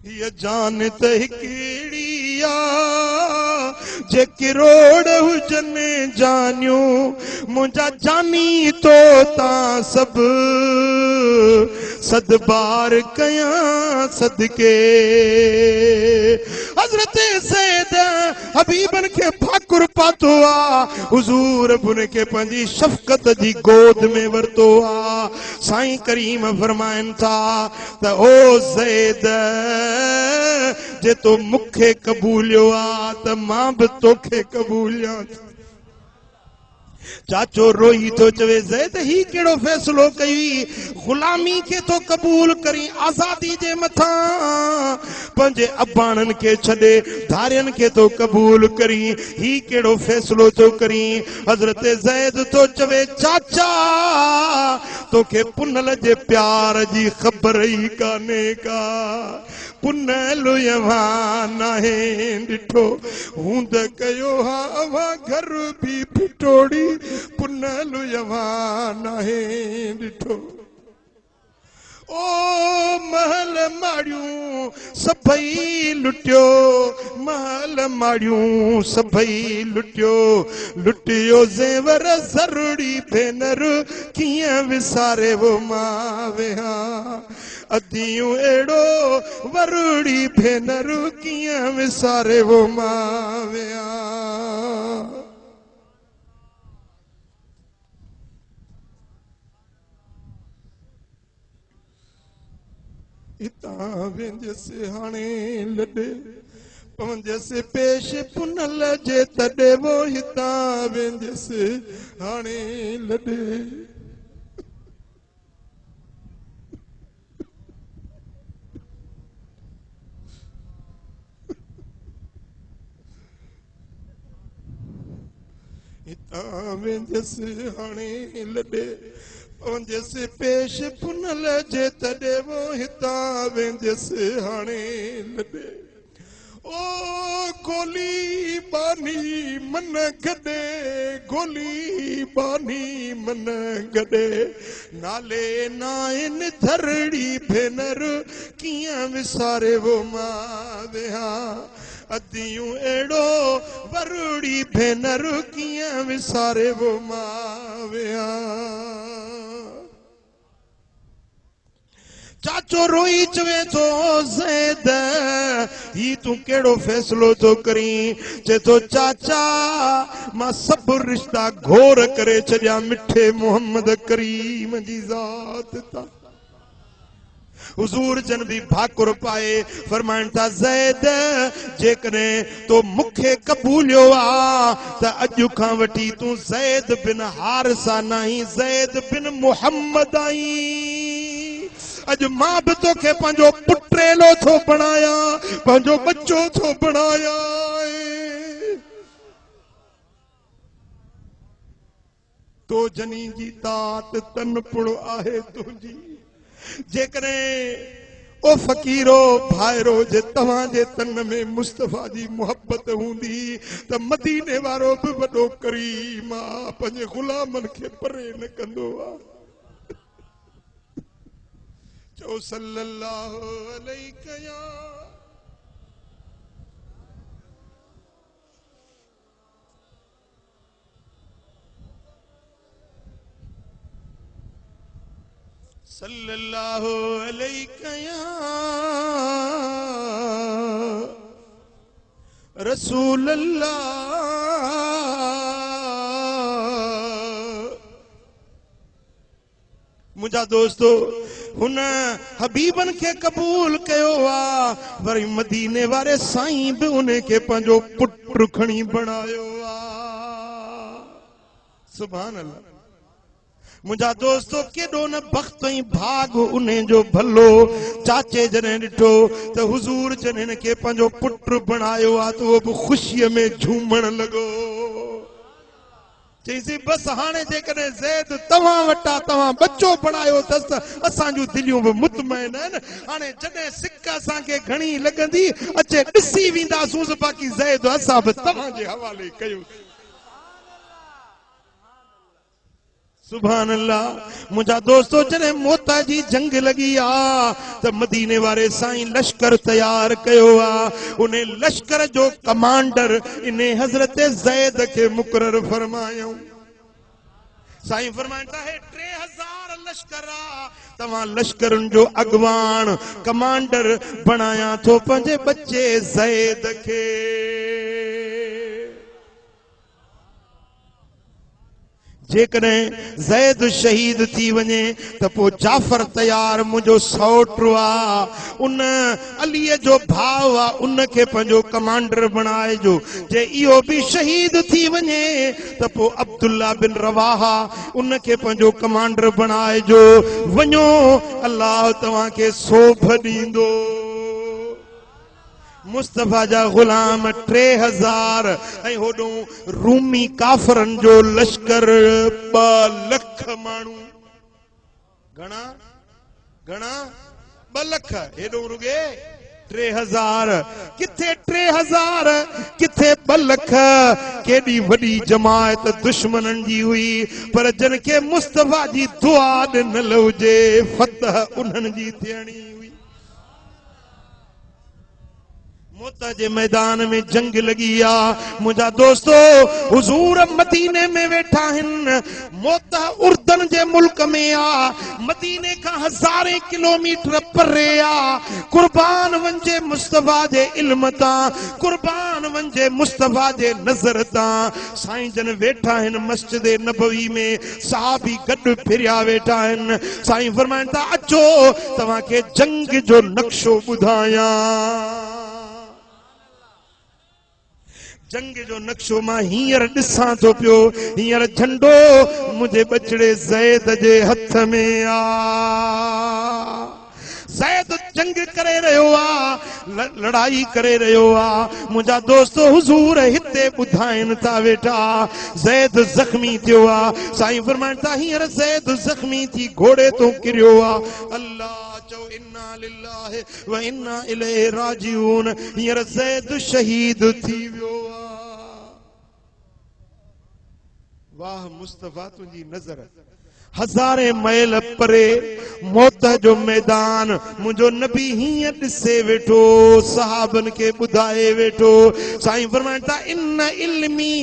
ये जान त हिकिड़ी आ जे किरोड़ हुजनि जानियूं मुंहिंजा जानी तो तां सब सदबार कयां सदके हज़रत सैयद हबीबन के भाकुर पातो आ हुजूर बुन के पंहिंजी शफ़क़त जी गोद में वरतो आ साईं करीम फरमाइनि था त ओ ज़ैद जे तो मूंखे क़बूलियो आ त मां बि तोखे क़बूलियां चाचो रोई तो चवे ज़ैद ही केड़ो फैसलो कई गुलामी के तो कबूल करी आजादी जे मथा पंजे अबाणन के छडे धारियन के तो कबूल करी ही केड़ो फैसलो तो करी हजरत ज़ैद तो चवे चाचा तोखे पुनल जे प्यार जी खबर ही काने का पुनल यवान है डिठो हूंद कयो हा अवा घर भी फिटोड़ी पुनल यवान है डिठो ओ महल माड़ियूं सभई लुटियो महल माड़ियूं सभई लुटियो लुटियो ज़ेवर ज़रूरी भेनर कीअं विसारे वो मां वेहा अदियूं एड़ो वरुड़ी भेनर कीअं विसारे वो मां वेहा हितां वेंदसि हाणे लॾे पवंदसि पेश पुनल जे तॾे वो हितां वेंदसि हाणे लॾे हितां वेंदसि हाणे लॾे पवंदसि पेश पुनल जे तॾे वो हितां वेंदसि हाणे लॾे ओ गोली बानी मन गॾे गोली बानी मन गॾे नाले नाइन धरड़ी भेनर कीअं विसारे वो मां वेहा अदियूं एड़ो वरुड़ी भेनर कीअं विसारे वो मां वेहा चाचो रोई चवे तो ज़ैद ही तू केड़ो फैसलो तो करी चे तो चाचा मां सब रिश्ता घोर करे छड़िया मिठे मोहम्मद करीम जी ज़ात ता हुजूर जन भी भाकुर पाए फरमाइण था ज़ैद जेकने तो मुखे कबूलियो आ त अॼु खां वठी तू ज़ैद बिन हारिसा नहीं ज़ैद बिन मोहम्मद आई अज मां भी तोखे पंहिंजो पुट्रेलो थो बणाया पंहिंजो बच्चो थो बणाया तो जनी जी तात तन पुड़ो आहे तुंहिंजी जेकरे ओ फकीरो भाइरो जे तव्हां जे तन में मुस्तफा जी मोहब्बत हूंदी त मदीने वारो भी वॾो करीम आ पंहिंजे गुलामन खे परे न कंदो आ चओ सल्लल्लाहु अलैहि या सल्लल्लाहु अलैहि या रसूल अल्लाह मुझा दोस्तो हुन हबीबन के कबूल कयो आ वरी मदीने वारे साईं भी उन्हें के पंहिंजो पुट खणी बनायो आ सुभान अल्लाह मुझा दोस्तो केडो न बख्त ही भाग उन्हें जो भलो चाचे जने डिठो तो हुजूर जने के पंहिंजो पुट बनायो आ तो वो भी खुशी में झूमण लगो चईसी बस हाने जेकने ज़ैद तव्हां वटा तव्हां बच्चो बनायो तस असां जूं दिलियूं भी मुतमइन आहिनि हाने जडे सिक असां के घणी लगंदी अचे ॾिसी वेंदासूं बाक़ी ज़ैद असां भी तव्हां जे हवाले कयो सुभान अल्लाह। मुझा दोस्तों जॾहिं मोता जी जंग लगी आ त मदीने वारे साईं लश्कर तैयार कयो आ। उन लश्कर जो कमांडर इन हज़रत ज़ैद के मुकर्रर फरमायो। साईं फरमाइंदा है 3000 लश्कर आ, तव्हां लश्करन जो अगवान कमांडर बनाया थो पंहिंजे बच्चे ज़ैद के। जेकॾहिं ज़ैद शहीद थी वञे त पोइ जाफ़र तैयार मुंहिंजो सौटु आ, उन अलीअ जो भाउ आ, उन खे पंहिंजो कमांडर बणाइजो। जे इहो बि शहीद थी वञे त पोइ अब्दुल्ला बिन रवाहा उन खे पंहिंजो कमांडर बणाइजो। वञो अल्लाह तव्हांखे सोभ ॾींदो। मुस्तफा जा गुलाम 3000 ऐं होॾों रूमी काफ़रन जो लश्कर 2 लख माण्हू। घणा घणा 2 लख। हेॾों रुगे 3000। किथे 3000 किथे 2 लख। केॾी वॾी जमायत दुश्मनन जी हुई, पर जन खे मुस्तफा जी दुआ ॾिनल हुजे फतह उन्हनि जी थियणी हुई। मौत जे मैदान में जंग लगी आ। मुझा दोस्तों हुजूर मदीने में वेठा आहिनि। मौत उर्दन जे मुल्क में आ, मदीने का 1000 किलोमीटर परे आ। कुर्बान वंजे मुस्तफा जे इल्म तां, कुर्बान वंजे मुस्तफा जे नज़र तां। साईं जन वेठा आहिनि मस्जिद नबवी में, सहाबी गॾु फिरिया वेठा आहिनि। साईं फरमाइनि था अचो तव्हांखे जंग जो नक्शो ॿुधायां। जंग जो नक्शो मां हींअर ॾिसां थो पियो। हींअर झंडो मुंहिंजे बचड़े ज़ैद जे हथ में आ। ज़ैद जंग करे रहियो आ, लड़ाई करे रहियो आ। मुंहिंजा दोस्तो हुजूर हिते ॿुधाइनि था वेठा ज़ैद ज़ख्मी थियो आ। साईं फरमाइनि था हींअर ज़ैद ज़ख्मी थी घोड़े तो किरियो आ। अल्लाह चओ इन्ना लिल्लाहि व इन्ना इलैहि राजिऊन। हींअर ज़ैद शहीद थी वियो आ। वाह मुस्तफा तुंहिंजी नज़र। 1000 मैल परे मौत जो मैदान मुंहिंजो नबी हीअं ॾिसे वेठो, सहाबन खे ॿुधाए वेठो। साईं फरमाइनि था इन इल्मी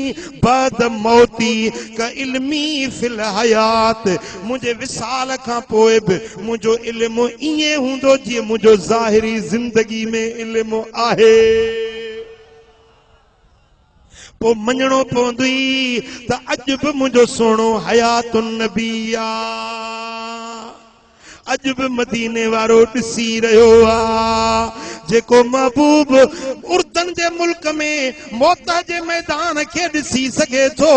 बाद मौती क इल्मी फिल हयात। मुंहिंजे विसाल खां पोइ बि मुंहिंजो इल्मु ईअं हूंदो जीअं मुंहिंजो ज़ाहिरी ज़िंदगी में इल्मु आहे। पो मञणो पवंदी त अॼु बि मुंहिंजो सुहिणो हयातुन नबी आ। अॼु बि मदीने वारो ॾिसी रहियो आ। जेको महबूब उर्दन जे मुल्क में मौत जे मैदान खे ॾिसी सघे थो,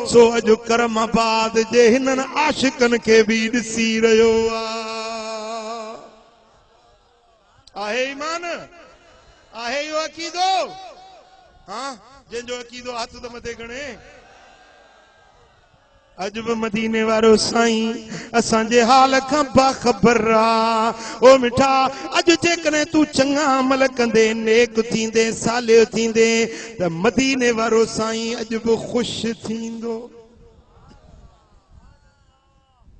सो अॼु करमाबाद जे हिननि आशिकनि खे बि ॾिसी रहियो आ। आहे ईमान? आहे इहो अक़ीदो? हाँ, जंहिंजो अक़ीदो हथ त मथे खणे। अॼु बि मदीने वारो साईं असांजे हाल खां बाख़बर आ। ओ मिठा अॼु जेकॾहिं तूं चङा अमल कंदे, नेक थींदे, सालिह थींदे, त मदीने वारो साईं अॼु बि ख़ुशि थींदो।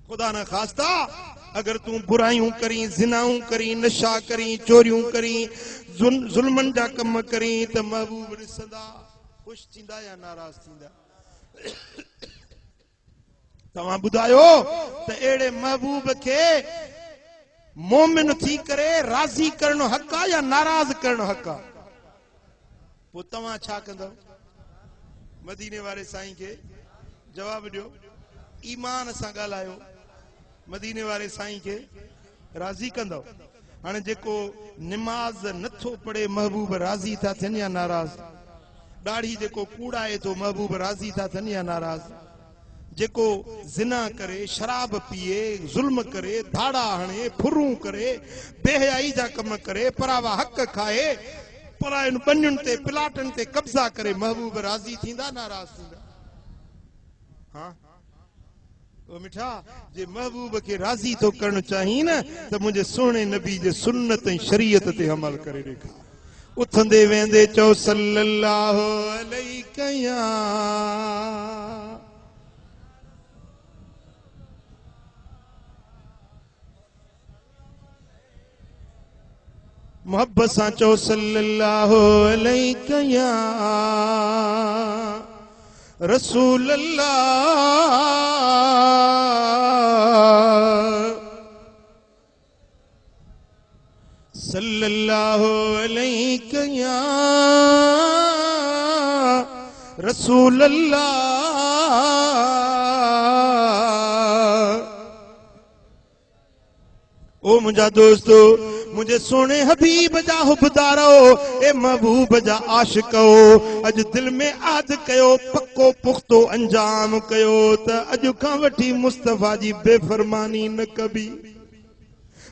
खुदा न ख़ास्ता अगर तूं बुराइयूं करी, ज़िनाऊं करी, नशा करी, चोरियूं करी, ज़ुल्मन जा कम करी, त महबूब ॾिसंदा ख़ुशि थींदा या नाराज़ थींदा? तव्हां ॿुधायो त अहिड़े महबूब खे मोमिन थी करे राज़ी करणु हक़ आहे या नाराज़ करणु हक़ आहे? पोइ तव्हां छा कंदव? मदीने वारे साईं खे जवाब ॾियो, ईमान सां ॻाल्हायो। मदीने वारे साईं खे राज़ी कंदव? हाणे जेको निमाज़ नथो पढ़े महबूब राज़ी था थियनि या नाराज़? ॾाढ़ी जेको कूड़ाए थो महबूब राज़ी था थियनि या नाराज़? जेको ज़िना करे, शराब पीए, ज़ुल्म करे, धाड़ा हणे, फुरूं करे, बेहयाई जा कम करे, परावा हक़ खाए, परायनि बनियुनि ते प्लाटनि ते कब्ज़ा करे, महबूब राज़ी थींदा नाराज़ थींदा? हाँ ओ मिठा, जे महबूब खे राज़ी तो करणु चाहीं न त मुंहिंजे सुहिणे नबी जे सुन्नत ऐं शरीयत ते अमल करे ॾेखार। उथंदे वेंदे चओ सल्लल्लाहु अलैहि या मोहब्बत सां चओ सल्लल्लाहु अलैहि या रसूल अल्लाह सल्लल्लाहु अलैहि या रसूल अल्लाह। ओ मुंहिंजा दोस्तो, मुझे सोने हबीब जा हुबदारो, ए महबूब जा आशिको, अज दिल में आद कयो, पक्को पुख्तो अंजाम कयो त अज खां वठी मुस्तफा जी बेफरमानी न कबी,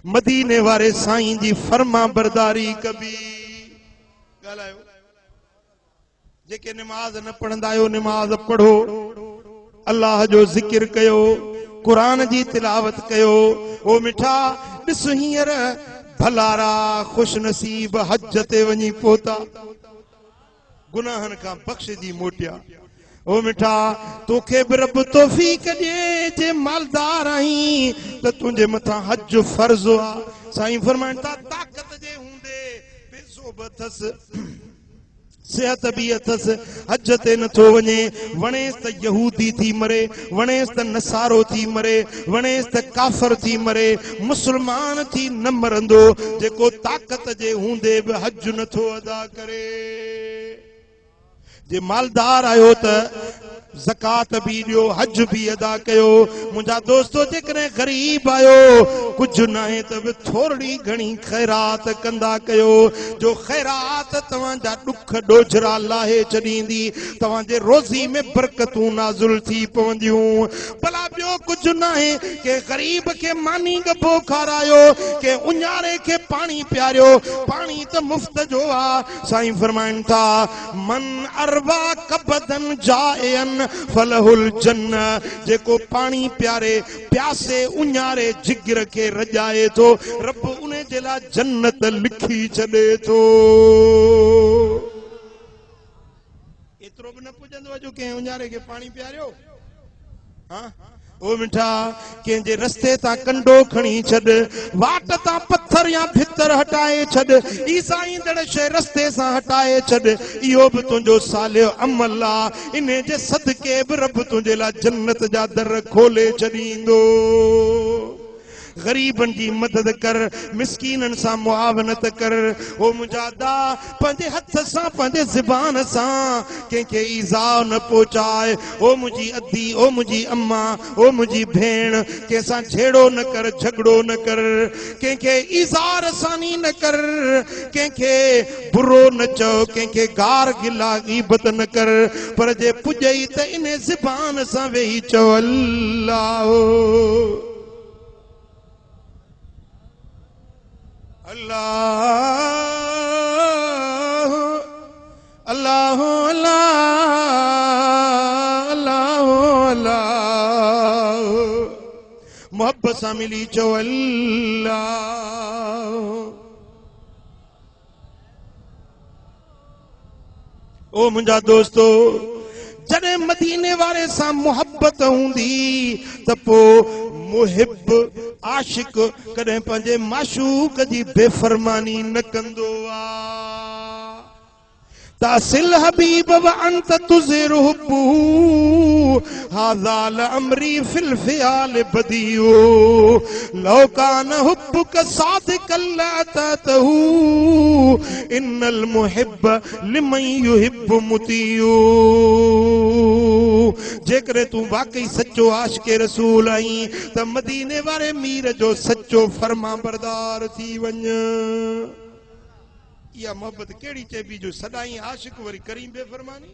मदीने वारे साईं जी फर्मा बरदारी कबी। ॻाल्हायो, जेके निमाज़ न पढ़ंदा आहियो निमाज़ पढ़ो, अल्लाह जो ज़िक्र कयो, कुरान जी तिलावत कयो। ओ मिठा ॾिस हींअर भलारा खुश नसीब हज ते वञी पहुता, गुनाहनि खां बख़्शिजी मोटिया। ओ मिठा तोखे बि रब तौफ़ीक़ ॾे, जे मालदार आहीं त तुंहिंजे मथां हज फर्ज़ आ। साईं फरमाइनि था ताक़त जे हूंदे पैसो बि अथसि, सेहत भी अथस, हज ते नथो वञे, वणेसि त यहूदी थी मरे, वणेसि त नसारो थी मरे, वणेसि त काफ़र थी मरे, मुस्लमान थी न मरंदो जेको ताक़त जे हूंदे बि हज नथो अदा करे। जे मालदार आयो त ज़कात भी ॾियो, हज भी अदा कयो। मुंहिंजा दोस्तो जेकॾहिं गरीब आयो, कुझु न आहे त बि थोरी घणी ख़ैरात कंदा कयो, जो ख़ैरात तव्हांजा ॾुख ॾोझरा लाहे छॾींदी, तव्हांजे रोज़ी में बरकतूं नाज़ुल थी पवंदियूं। भला ॿियो कुझु न आहे, के गरीब खे मानी गबो खारायो, के उञारे खे पाणी पियारियो, पाणी त मुफ़्त जो आहे। साईं फरमाइनि था मन अरवा कबदन जायन फलहुल जन्ना, जेको पाणी प्यारे प्यासे उञारे जिगर खे रजाए थो, रब उन जे लाइ जन्नत लिखी छॾे थो। एतिरो बि न पुॼंदो जो कंहिं उञारे खे पाणी पियारियो। हाँ ओ मिठा कंहिंजे रस्ते तां कंडो खणी छॾ, वाट तां पत्थर या भितर हटाए छॾ, ई साईंदड़ शइ रस्ते सां हटाए छॾ, इहो बि तुंहिंजो सालियो अमल आहे। इन जे सदके बि रब तुंहिंजे लाइ जन्नत जा दर खोले छॾींदो। गरीबन की मदद कर, मिस्कीनन सां मुआवनत कर। ओ मुजादा पंहिंजे हथ सां पंहिंजे ज़बान सां कंहिंखे ईज़ा न पहुचाए। ओ मुंहिंजी अधी, ओ मुंहिंजी अम्मा, ओ मुंहिंजी भेण, कंहिंसां छेड़ो न कर, झगड़ो न कर, कंहिंखे ईज़ा रसानी न कर, कंहिंखे बुरो न चओ, कंहिंखे गार गिला गीबत न कर, पर जे पुॼई त इन ज़बान सां वेही चओ अल्लाह अल्लाह अल्लाह अल्लाह अल्लाह, मोहब्बत सां मिली चओ अल्लाह। ओ मुंहिंजा दोस्तो, जॾहिं मदीने वारे सां मोहब्बत हूंदी त पोइ मुहिब आशिक कॾहिं पंहिंजे माशूक जी बेफरमानी न कंदो आहे। तासिल हबीब व अंत तुज़िर हुब्बू हाज़ा अमरी फिल फ़ियाल बदियो लौ कान हुब्बुक सादिक़ल लअतहू इन्नल मुहिब लिमन युहिब्बु मुतियो। जेकर तू वाकई सच्चो आशिक़े रसूल आहीं त मदीने वारे मीर जो सच्चो फर्मा बरदार थी वञ। या मोहब्बत केड़ी चइबी जो सदाई आशिक वरी करीम बेफरमानी,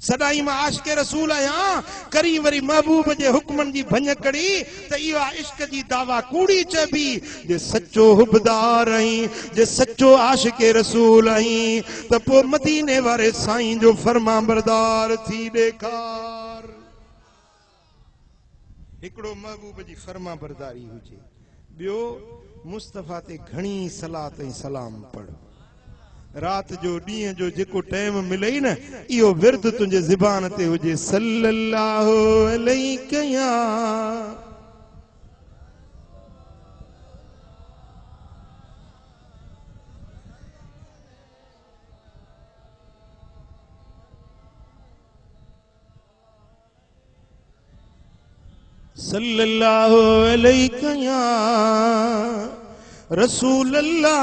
सदाई मां आशिक़े रसूल आहियां करी वरी महबूब जे हुक्मन जी भञकड़ी, त इहा इश्क जी दावा कूड़ी चइबी। जे सच्चो हुबदार आहीं, जे सच्चो आशिक़े रसूल आहीं त पोइ मदीने वारे साईं जो फर्मा बरदार थी ॾेखार। हिकिड़ो महबूब जी फर्मा बरदारी हुजे, ॿियो मुस्तफ़ा ते घणी सलात ऐं सलाम पढ़। रात जो ॾींहं जो जेको टाइम मिलई न, इहो विर्द तुंहिंजे ज़बान ते हुजे सल्लल्लाहु अलैहि या सल्लल्लाहु अलैहि या रसूल अल्लाह।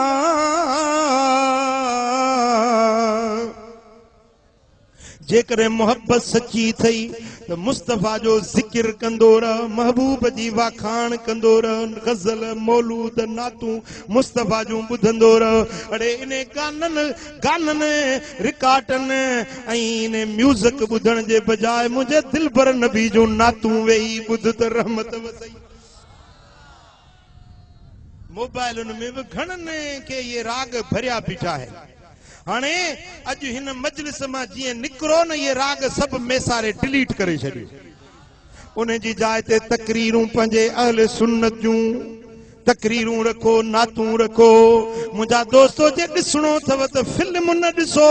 जेकर मोहब्बत सच्ची थई तो मुस्तफा जो जिक्र कंदो रह, महबूब जी वाखाण कंदो रह, गज़ल मौलूद नातू मुस्तफा जो बुधंदो रह। अड़े इने गानन रिकॉर्डन इने म्यूजिक बुधण जे बजाय मुझे दिल भर नबी जो नातू वेही बुध त रहमत वसई। मोबाइल में भी घणन के ये राग भरिया बीठा है। हाणे अज हिन मजलिस मां जीअं निकरो न ये राग सब मेसारे डिलीट करे छॾियो। उन जी जाइ ते तकरीरूं पंहिंजे अहल सुन्नत जूं तकरीरूं रखो, नातूं रखो। मुंहिंजा दोस्तो जे ॾिसणो अथव त फिल्म न ॾिसो,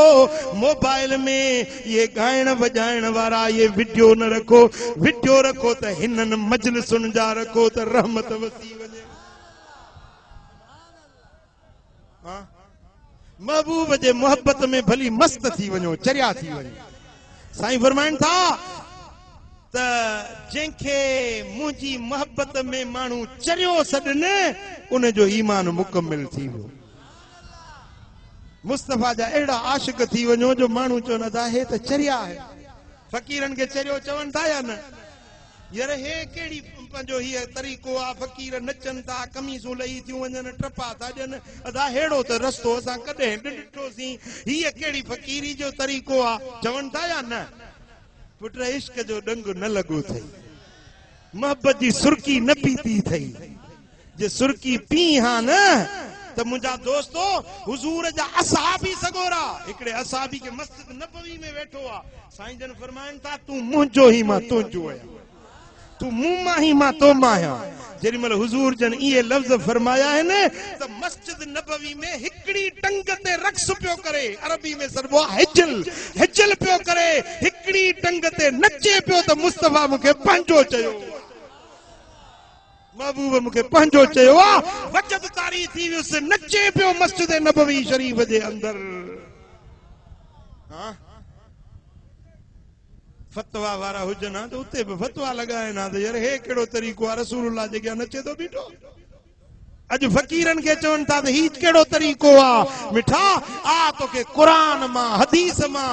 मोबाइल में ये ॻाइण वॼाइण वारा ये वीडियो न रखो। वीडियो रखो त हिननि मजलिसुनि जा रखो त रहमत वसी वञे। महबूब जे मोहब्बत में भली मस्त थी वञो, चरिया थी वञो। साईं फरमाइनि था त जंहिंखे मुंहिंजी मोहब्बत में माण्हू चरियो सॾनि उन जो ईमान मुकमिल थी वियो। मुस्तफा जा अहिड़ा आशिक थी वञो जो माण्हू चवनि था हे त चरिया आहे। फ़कीरनि खे चरियो चवनि था या न? यार हे केड़ी पंजो ही तरीक़ो आ, फकीर नचन था, कमीसूं लही थियूं वञनि, टपा था ॾियनि। अदा हेड़ो त रस्तो असां कॾहिं ॾिठोसीं। हीअ केड़ी फ़कीरी जो तरीक़ो आ, चवनि था या न? पुट इश्क जो डंग न लॻो अथई, मोहब्बत जी सुर्की न पीती अथई। जे सुर्की पी हा न त मुंहिंजा दोस्तो हुजूर जा असहाबी सगोरा हिकिड़े असहाबी के मस्जिद नबवी में वेठो आ। साईं जन फरमाइनि था तूं मुंहिंजो ई मां तुंहिंजो आहियां, तू मुंह मां ही मां तो मां आहियां। जेॾी महिल हुजूर जन इहे लफ़्ज़ फरमाया आहिनि त मस्जिद नबवी में हिकिड़ी टंग ते रक़्स पियो करे, अरबी में सॾिबो आहे हिजल पियो करे, हिकिड़ी टंग ते नचे पियो त मुस्तफा मूंखे पंहिंजो चयो, महबूब मूंखे पंहिंजो चयो आहे। वजद तारी थी वियुसि, नचे पियो मस्जिद नबवी शरीफ़ जे अंदर। फतवा वारा हुजन हा त उते भी फतवा लगाइन हा त यार हे केड़ो तरीक़ो आहे, रसूलुल्लाह जे अॻियां नचे तो बीठो। अज फकीरन के चवन था त ही केड़ो तरीक़ो आ। मिठा आ तोखे कुरान मां, हदीस मां,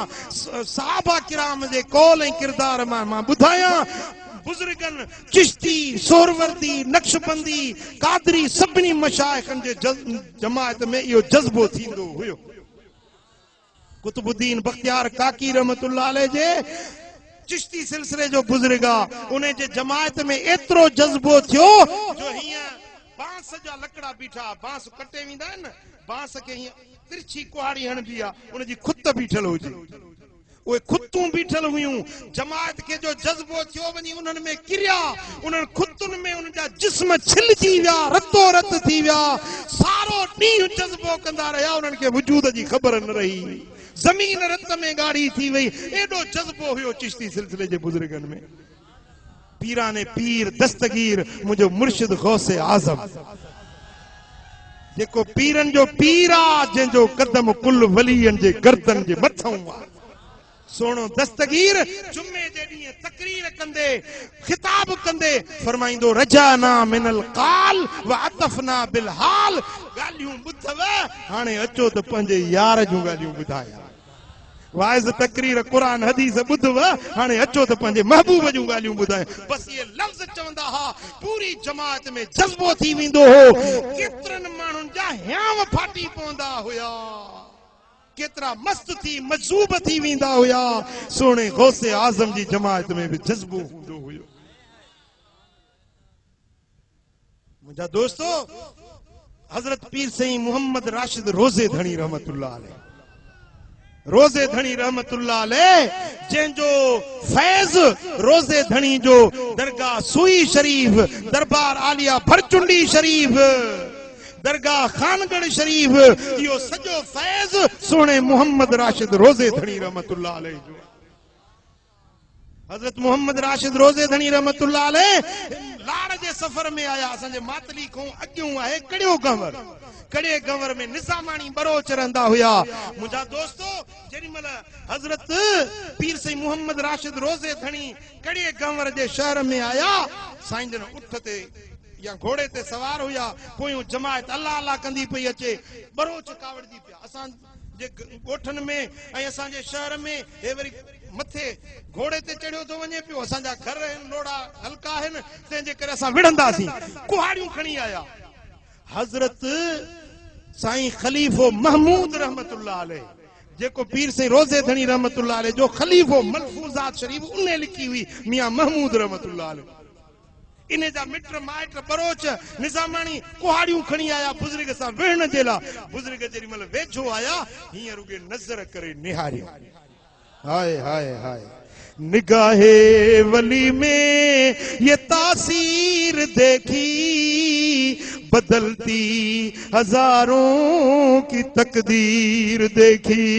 सहाबा किराम जे कौल ऐं किरदार मां ॿुधायां। बुजुर्गन चिश्ती, सोहरवर्दी, नक्शबंदी, कादरी सभिनी मशाइखन जे जमात में इहो जज़्बो थींदो हुयो। कुतुबुद्दीन बख्तियार काकी रहमतुल्लाह अलैह जे चिश्ती सिलसिले जो बुजुर्ग आ, उन जे जमात में एतिरो जज़्बो थियो जो हीअं बांस जा लकड़ा बीठा, बांस कटे वेंदा आहिनि न, बांस के हीअं तिरछी कुहाड़ी हणबी आहे, उन जी खुत बीठल हुजे, उहे खुतूं बीठल हुयूं। जमात के जो जज़्बो थियो वञी उन्हनि में किरिया, उन्हनि खुतुनि में उन जा जिस्म छिलजी विया, रतो रत थी विया, सारो ॾींहुं जज़्बो कंदा रहिया, उन्हनि खे वजूद जी ख़बर न रही, ज़मीन रत में गाढ़ी थी वई। एॾो जज़्बो हुयो चिश्ती सिलसिले जे बुजुर्गनि में। पीराने पीर दस्तगीर मुंहिंजो मुर्शिद गौसे आज़म, जेको पीरनि जो पीर आ, जंहिंजो कदम कुल वलीअनि जे गर्दन जे मथां आ। सोनो दस्तगीर जुमे जे ॾींहुं तकरीर कंदे, खिताब कंदे फरमाईंदो रजाना मिनल काल व अतफना बिल हाल। ॻाल्हियूं ॿुधव, हाणे अचो त पंहिंजे यार जूं ॻाल्हियूं ॿुधाया। वाइज़ तकरीर कुरान हदीस ॿुधव, हाणे अचो त पंहिंजे महबूब जूं ॻाल्हियूं ॿुधाए। बसि इहे लफ़्ज़ चवंदा हा, पूरी जमात में जज़्बो थी वेंदो हो। केतिरनि माण्हुनि जा हियांव फाटी पवंदा हुया, केतिरा मस्त थी मजूब थी वेंदा हुया। सोने गौसे आज़म जी जमात में भी जज़्बो हूंदो हुयो। मुंहिंजा दोस्तो, हज़रत पीर सईं मोहम्मद राशिद रोज़े धणी रहमतुल्लाह अलैह, रोज़े धणी रहमतुल्लाह अलैह, जंहिंजो फैज़ रोज़े धणी जो दरगाह सुई शरीफ, दरबार आलिया भरचुंडी शरीफ, दरगाह खानगढ़ शरीफ, इहो सॼो फैज़ सोने मोहम्मद राशिद रोज़े धणी रहमतुल्लाह अलैह जो। हजरत मोहम्मद राशिद रोज़े धनी रहमतुल्लाह अलैह लाड़ जे सफ़र में आया। असांजे मातली खां अॻियों आहे कड़ियो गंवर। कड़े गंवर में निज़ामाणी बरोच रहंदा हुया। मुंहिंजा दोस्तो जेॾी महिल हजरत पीर साईं मोहम्मद राशिद रोज़े धनी कड़े गंवर जे शहर में आया, साईं जन उठ ते या घोड़े ते सवार हुया, पोयूं जमायत अल्लाह अल्लाह कंदी पई अचे, बरोच कावड़जी पिया। असां जे ॻोठनि में ऐं असांजे शहर में हे वरी मथे घोड़े ते चढ़ियो थो वञे पियो। असांजा घर आहिनि, लोड़ा हल्का आहिनि, तंहिंजे करे असां विढ़ंदासीं। कुहाड़ियूं खणी आया। हज़रत साईं खलीफ़ो महमूद रहमतुल्लाह अलैह, जेको पीर साईं रोज़े धनी रहमतुल्लाह अलैह जो खलीफ़ो मलफूज़ात शरीफ उन लिखी हुई मियां महमूद रहमतुल्लाह अलैह। इन जा मिट माइट बरोच निज़ामाणी कुहाड़ियूं खणी आया बुज़ुर्ग सां विढ़ण जे लाइ। बुज़ुर्ग जेॾी महिल वेझो आया, हीअं रुॻे नज़र करे निहारियो। हाय हाय हाय, निगाहे वली में ये तासीर देखी, बदलती हजारों की तकदीर देखी।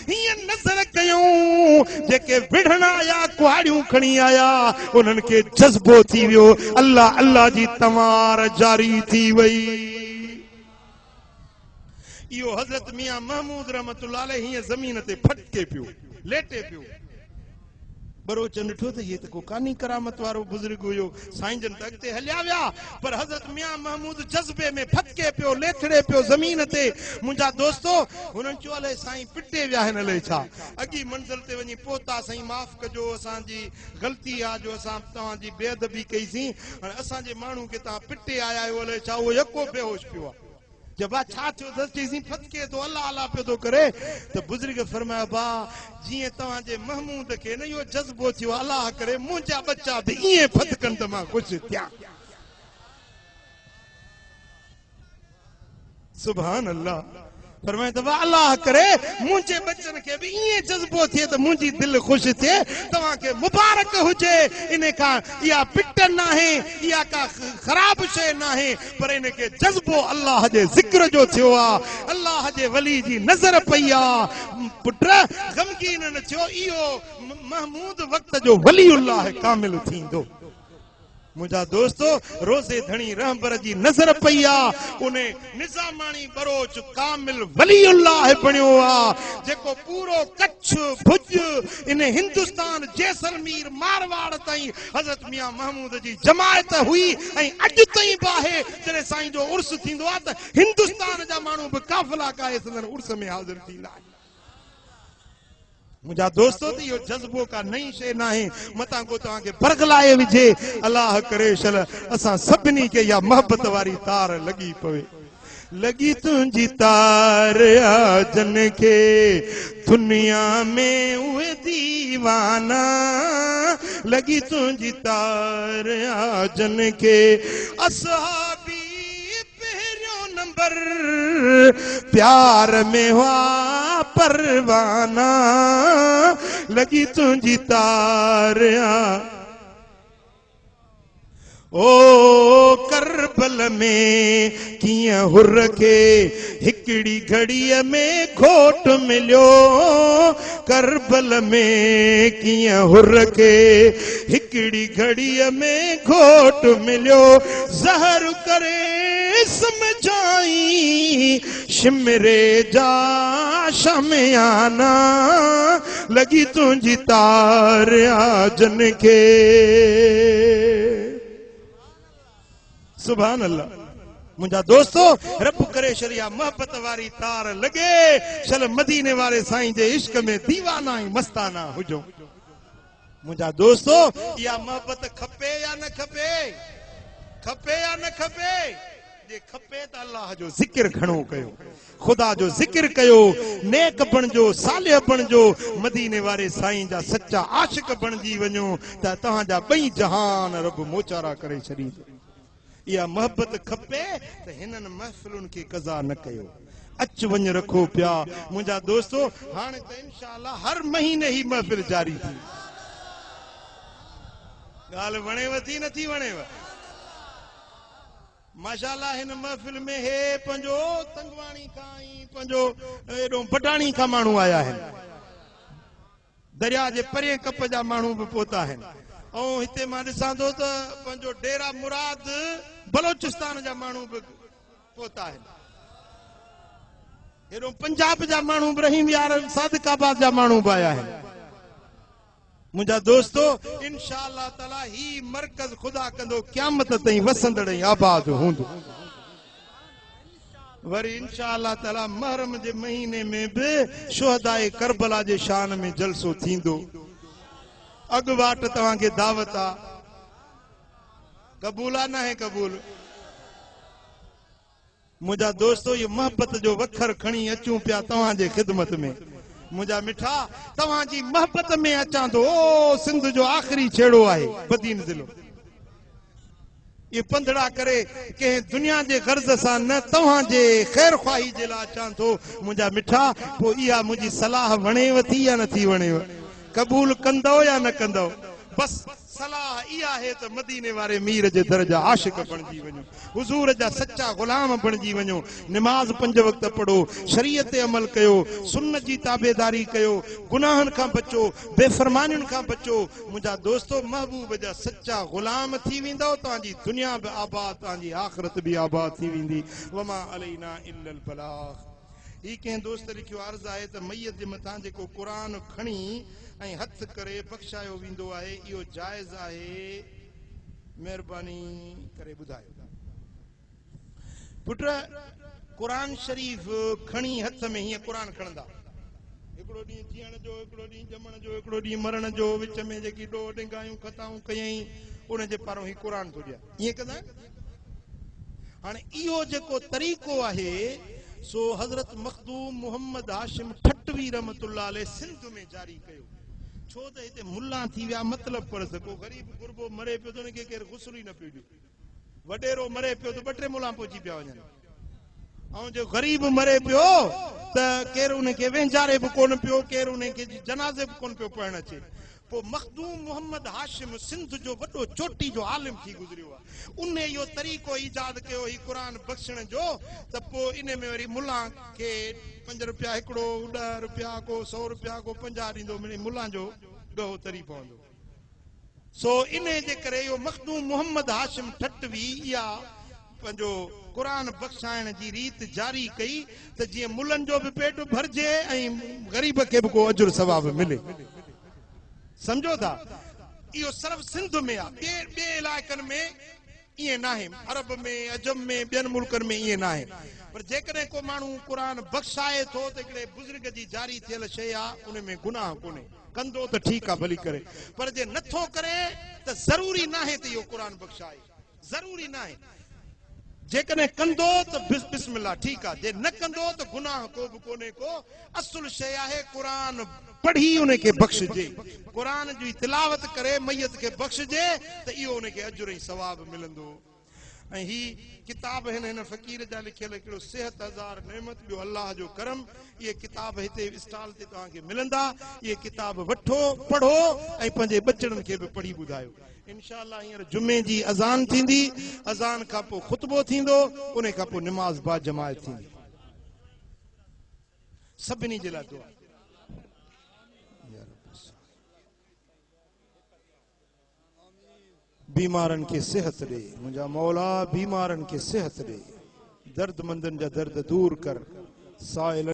ये नजर कयूं जेके विढ़ण आया, कुहाड़ियूं खणी आया, उन्हनि खे जज़्बो थी वियो। अल्लाह अल्लाह जी तवार जारी थी वई। इहो हज़रत मियां महमूद रहमतुल्लाह अलैह हीअं ज़मीन ते फटके पियो, लेटे पियो। बरोच ॾिठो त हीअ त को कानी करामत वारो बुज़ुर्ग हुयो। साईं जन त अॻिते हलिया विया, पर हज़रत मियां महमूद जज़्बे में फटके पियो, लेथड़े पियो ज़मीन ते। मुंहिंजा दोस्तो, हुननि चयो अलाए साईं पिटे विया आहिनि, अलाए छा अॻी मंज़िल ते वञी पहुता। साईं माफ़ कजो, असांजी ग़लती आहे जो असां तव्हांजी बेअदबी कईसीं। हाणे असांजे माण्हू खे तव्हां पिटे आया आहियो, अलाए छा। उहो यको बेहोश पियो आहे। जब छा थियो अथसि, चईसीं फतके तो अल्लाह अल्लाह पियो थो करे। त बुज़ुर्ग फरमाया, भाउ जीअं तव्हांजे महमूद खे न इहो जज़्बो थियो, अल्लाह करे मुंहिंजा बच्चा बि ईअं फतकनि त मां ख़ुशि थियां। सुभान अल्लाह। फरमाए त वाह अल्लाह करे मुंहिंजे बच्चनि खे बि ईअं जज़्बो थिए त मुंहिंजी दिलि ख़ुशि थिए। तव्हांखे मुबारक हुजे। इन खां इहा पिट न आहे, इहा का ख़राब शइ न आहे, पर इन खे जज़्बो अल्लाह जे ज़िक्र जो थियो आहे, अल्लाह जे वली जी नज़र पई आहे। पुट ग़मगीन न थियो, इहो महमूद वक़्त जो वलीउल्लाह कामिल थींदो। मुंहिंजा दोस्तो, रोज़े धणी रहबर जी नज़र पई आहे, उन निज़ामाणी बरोच कामिल वलीउल्लाह बणियो आहे, जेको पूरो कच्छ भुज इन हिंदुस्तान जैसलमेर मारवाड़ ताईं हज़रत मियां महमूद जी जमायत हुई। ऐं अॼु ताईं बि आहे। जॾहिं साईं जो उर्स थींदो आहे त हिंदुस्तान जा माण्हू बि काफ़िला काए संदन उर्स में हाज़िर थींदा आहिनि। मुंहिंजा दोस्तो, त इहो जज़्बो का नई शइ न आहे, मतां को तव्हांखे बरगलाए विझे। अलाह करे शल असां सभिनी खे इहा मोहबत वारी तार लॻी पवे। लॻी तुंहिंजी तार आ जन खे दुनिया में उहे दीवाना, लॻी तुंहिंजी तार आ जन खे असहाबी पहिरियों नंबर, प्यार में हुआ परवाना, लॻी तुंहिंजी तार आ। ओ करबल में कीअं हुर खे हिकिड़ी घड़ीअ में घोट मिलियो, करबल में कीअं हुर खे हिकिड़ी घड़ीअ में घोट मिलियो, ज़हर करे समझाई शिमरे जा शमयाना, लॻी तुंहिंजी तार आ जन खे। सुभान अल्लाह। मुंहिंजा दोस्तो, रब करे शरिया मोहब्बत वारी तार लॻे, चल मदीने वारे साईं जे इश्क में दीवाना ऐं मस्ताना हुजो। मुंहिंजा दोस्तो, इहा मोहब्बत खपे या न खपे? खपे या न खपे? जे खपे त अल्लाह जो ज़िक्र घणो कयो, ख़ुदा जो ज़िक्र कयो, नेक बणिजो, सालिह बणिजो, मदीने वारे साईं जा सच्चा आशिक बणिजी वञो त तव्हांजा ॿई जहान रब मोचारा करे छॾींदो। इहा मोहब्बत खपे त हिननि महफ़िलुनि खे कज़ा न कयो, अच वञ रखो पिया। मुंहिंजा दोस्तो, हाणे त इंशाअल्लाह हर महीने ही महफ़िल जारी थी। ॻाल्हि वणेव थी नथी वणेव? माशाअल्लाह हिन महफ़िल में हे पंहिंजो तंगवाणी खां पंहिंजो एॾो बटाणी खां माण्हू आया आहिनि। दरिया जे परे कप जा माण्हू बि पहुता आहिनि। ऐं हिते मां ॾिसां थो त पंहिंजो डेरा मुराद बलोचिस्तान जा माण्हू बि पहुता आहिनि। हेॾो पंजाब जा माण्हू इब्राहिम यार सादिकाबाद जा माण्हू बि आया आहिनि। मुंहिंजा दोस्तो इंशाअल्लाह ताला ही मरकज़ खुदा कंदो क़यामत ताईं वसंदड़ ऐं आबाद हूंदो। वरी इंशाअल्लाह ताला मुहर्रम जे महीने में बि शुहदाए करबला जे शान में जलसो थींदो। अॻु वाट तव्हांखे दावत आहे, क़बूल आहे न आहे क़बूल? मुंहिंजा दोस्तो इहो मोहबत जो वखर खणी अचूं पिया तव्हांजे ख़िदमत में। मुंहिंजा मिठा तव्हांजी मोहबत में अचां थो। ओ सिंध जो आख़िरी छेड़ो आहे बदीन ज़िलो। ये पंधड़ा करे कंहिं दुनिया जे गर्ज़ सां न तव्हांजे ख़ैर ख़्वाही जे लाइ अचां थो। मुंहिंजा मिठा पोइ इहा मुंहिंजी सलाह वणेव थी या नथी वणेव? क़बूल कंदव या न कंदव? बस सलाह इहा आहे त मदीने वारे मीर जे दर जा आशिक बणिजी वञो, हुज़ूर जा सच्चा ग़ुलाम बणिजी वञो, निमाज़ 5 वक़्त पढ़ो, शरीयत ते अमल कयो, सुन्नत जी ताबेदारी कयो, गुनाहनि खां बचो, बेफ़रमानियुनि खां बचो। मुंहिंजा दोस्तो महबूब जा सच्चा ग़ुलाम थी वेंदव, तव्हांजी दुनिया बि आबाद, तव्हांजी आख़िरत बि आबाद थी वेंदी। वमा अलैना इल्लल बलाग। ही कंहिं दोस्त लिखियो अर्ज़ आहे त मैयत जे मथां जेको क़ुरान खणी ऐं हथ करे बख़्शायो वेंदो आहे, इहो जाइज़ आहे? महिरबानी करे ॿुधायो। पुट, क़ुरान शरीफ़ खणी हथ में हीअं क़ुरान खणंदा, हिकिड़ो ॾींहुं जीअण जो, हिकिड़ो ॾींहुं ॼमण जो, हिकिड़ो ॾींहुं मरण जो, विच में जेकी ॾोह ॾिंगायूं खताऊं कयईं उन जे पारों ही क़ुरान थो ॾिया, ईअं कंदा आहिनि। हाणे इहो जेको तरीक़ो आहे सो हज़रत मखदूम मोहम्मद हाशिम ठटवी रहमतुल्लाह अलैह सिंध में जारी कयो। छो त हिते मुल्ला थी विया, मतिलब पर को ग़रीब गुरबो मरे पियो त उनखे केरु गुस्ल ई न पियो ॾिए। वॾेरो मरे पियो त 2-3 मुल्ला पहुची पिया वञनि, ऐं जो ग़रीब मरे पियो त केरु उनखे वेंझारे बि कोन पियो, केरु उनखे जनाज़े बि कोन पियो पढ़णु अचे। पोइ मखदूम मोहम्मद हाशिम सिंध जो वॾो चोटी जो आलिम थी गुज़रियो आहे। उन इहो तरीक़ो ईजाद कयो ही क़ुरान बख़्शण जो, त पोइ इन में वरी मुल्ला खे 5 रुपया हिकिड़ो, 10 रुपया को, 100 रुपया को, 50 ॾींदो, मिले मुल्ला जो ॾहो तरी पवंदो। सो इन जे करे इहो मखदूम मोहम्मद हाशिम ठटवी इहा पंहिंजो क़ुरान बख़्शाइण जी रीत जारी कई त जीअं मुल्लनि जो बि पेट भरिजे ऐं ग़रीब खे बि को अजुर सवाब मिले। समझो था? इहो सिर्फ़ सिंध में आहे, ॿिए इलाइक़नि में ईअं नाहे, अरब में, अजम में, ॿियनि मुल्कनि में ईअं नाहे। पर जेकॾहिं को माण्हू क़ुरान बख़्शाए थो त हिकिड़े बुज़ुर्ग जी जारी थियल शइ आहे, उन में गुनाह कोन्हे, कंदो त ठीकु आहे भली करे, पर जे नथो करे त ज़रूरी नाहे त इहो क़ुरान बख़्शाए, ज़रूरी नाहे। जेकॾहिं कंदो त बिस्मिल्लाह ठीकु आहे, जे न कंदो त गुनाह को बि कोन्हे को। असुल शइ आहे क़ुरान पढ़ी उनखे बख़्शजे, क़ुरान जी तिलावत करे मैयत खे बख़्शजे त इहो उनखे अजुर ऐं सवाब मिलंदो। ऐं ही किताब हिन फ़क़ीर जा लिखियल हिकिड़ो 60,000 नेमत, ॿियो अल्लाह जो करम। इहे किताब हिते स्टॉल ते तव्हांखे मिलंदा। इहे किताब वठो, पढ़ो ऐं पंहिंजे बचड़नि खे बि पढ़ी ॿुधायो। इंशाअल्लाह हींअर जुमे जी अज़ान थींदी, अज़ान खां पोइ ख़ुतबो थींदो, उन खां पोइ निमाज़ बा जमायत थींदी। सभिनी जे लाइ दुआ। बीमारनि खे सिहत ॾे मुंहिंजा मौला, बीमारनि खे सिहत ॾे, दर्दमंदनि जा दर्द दूर कर, साइल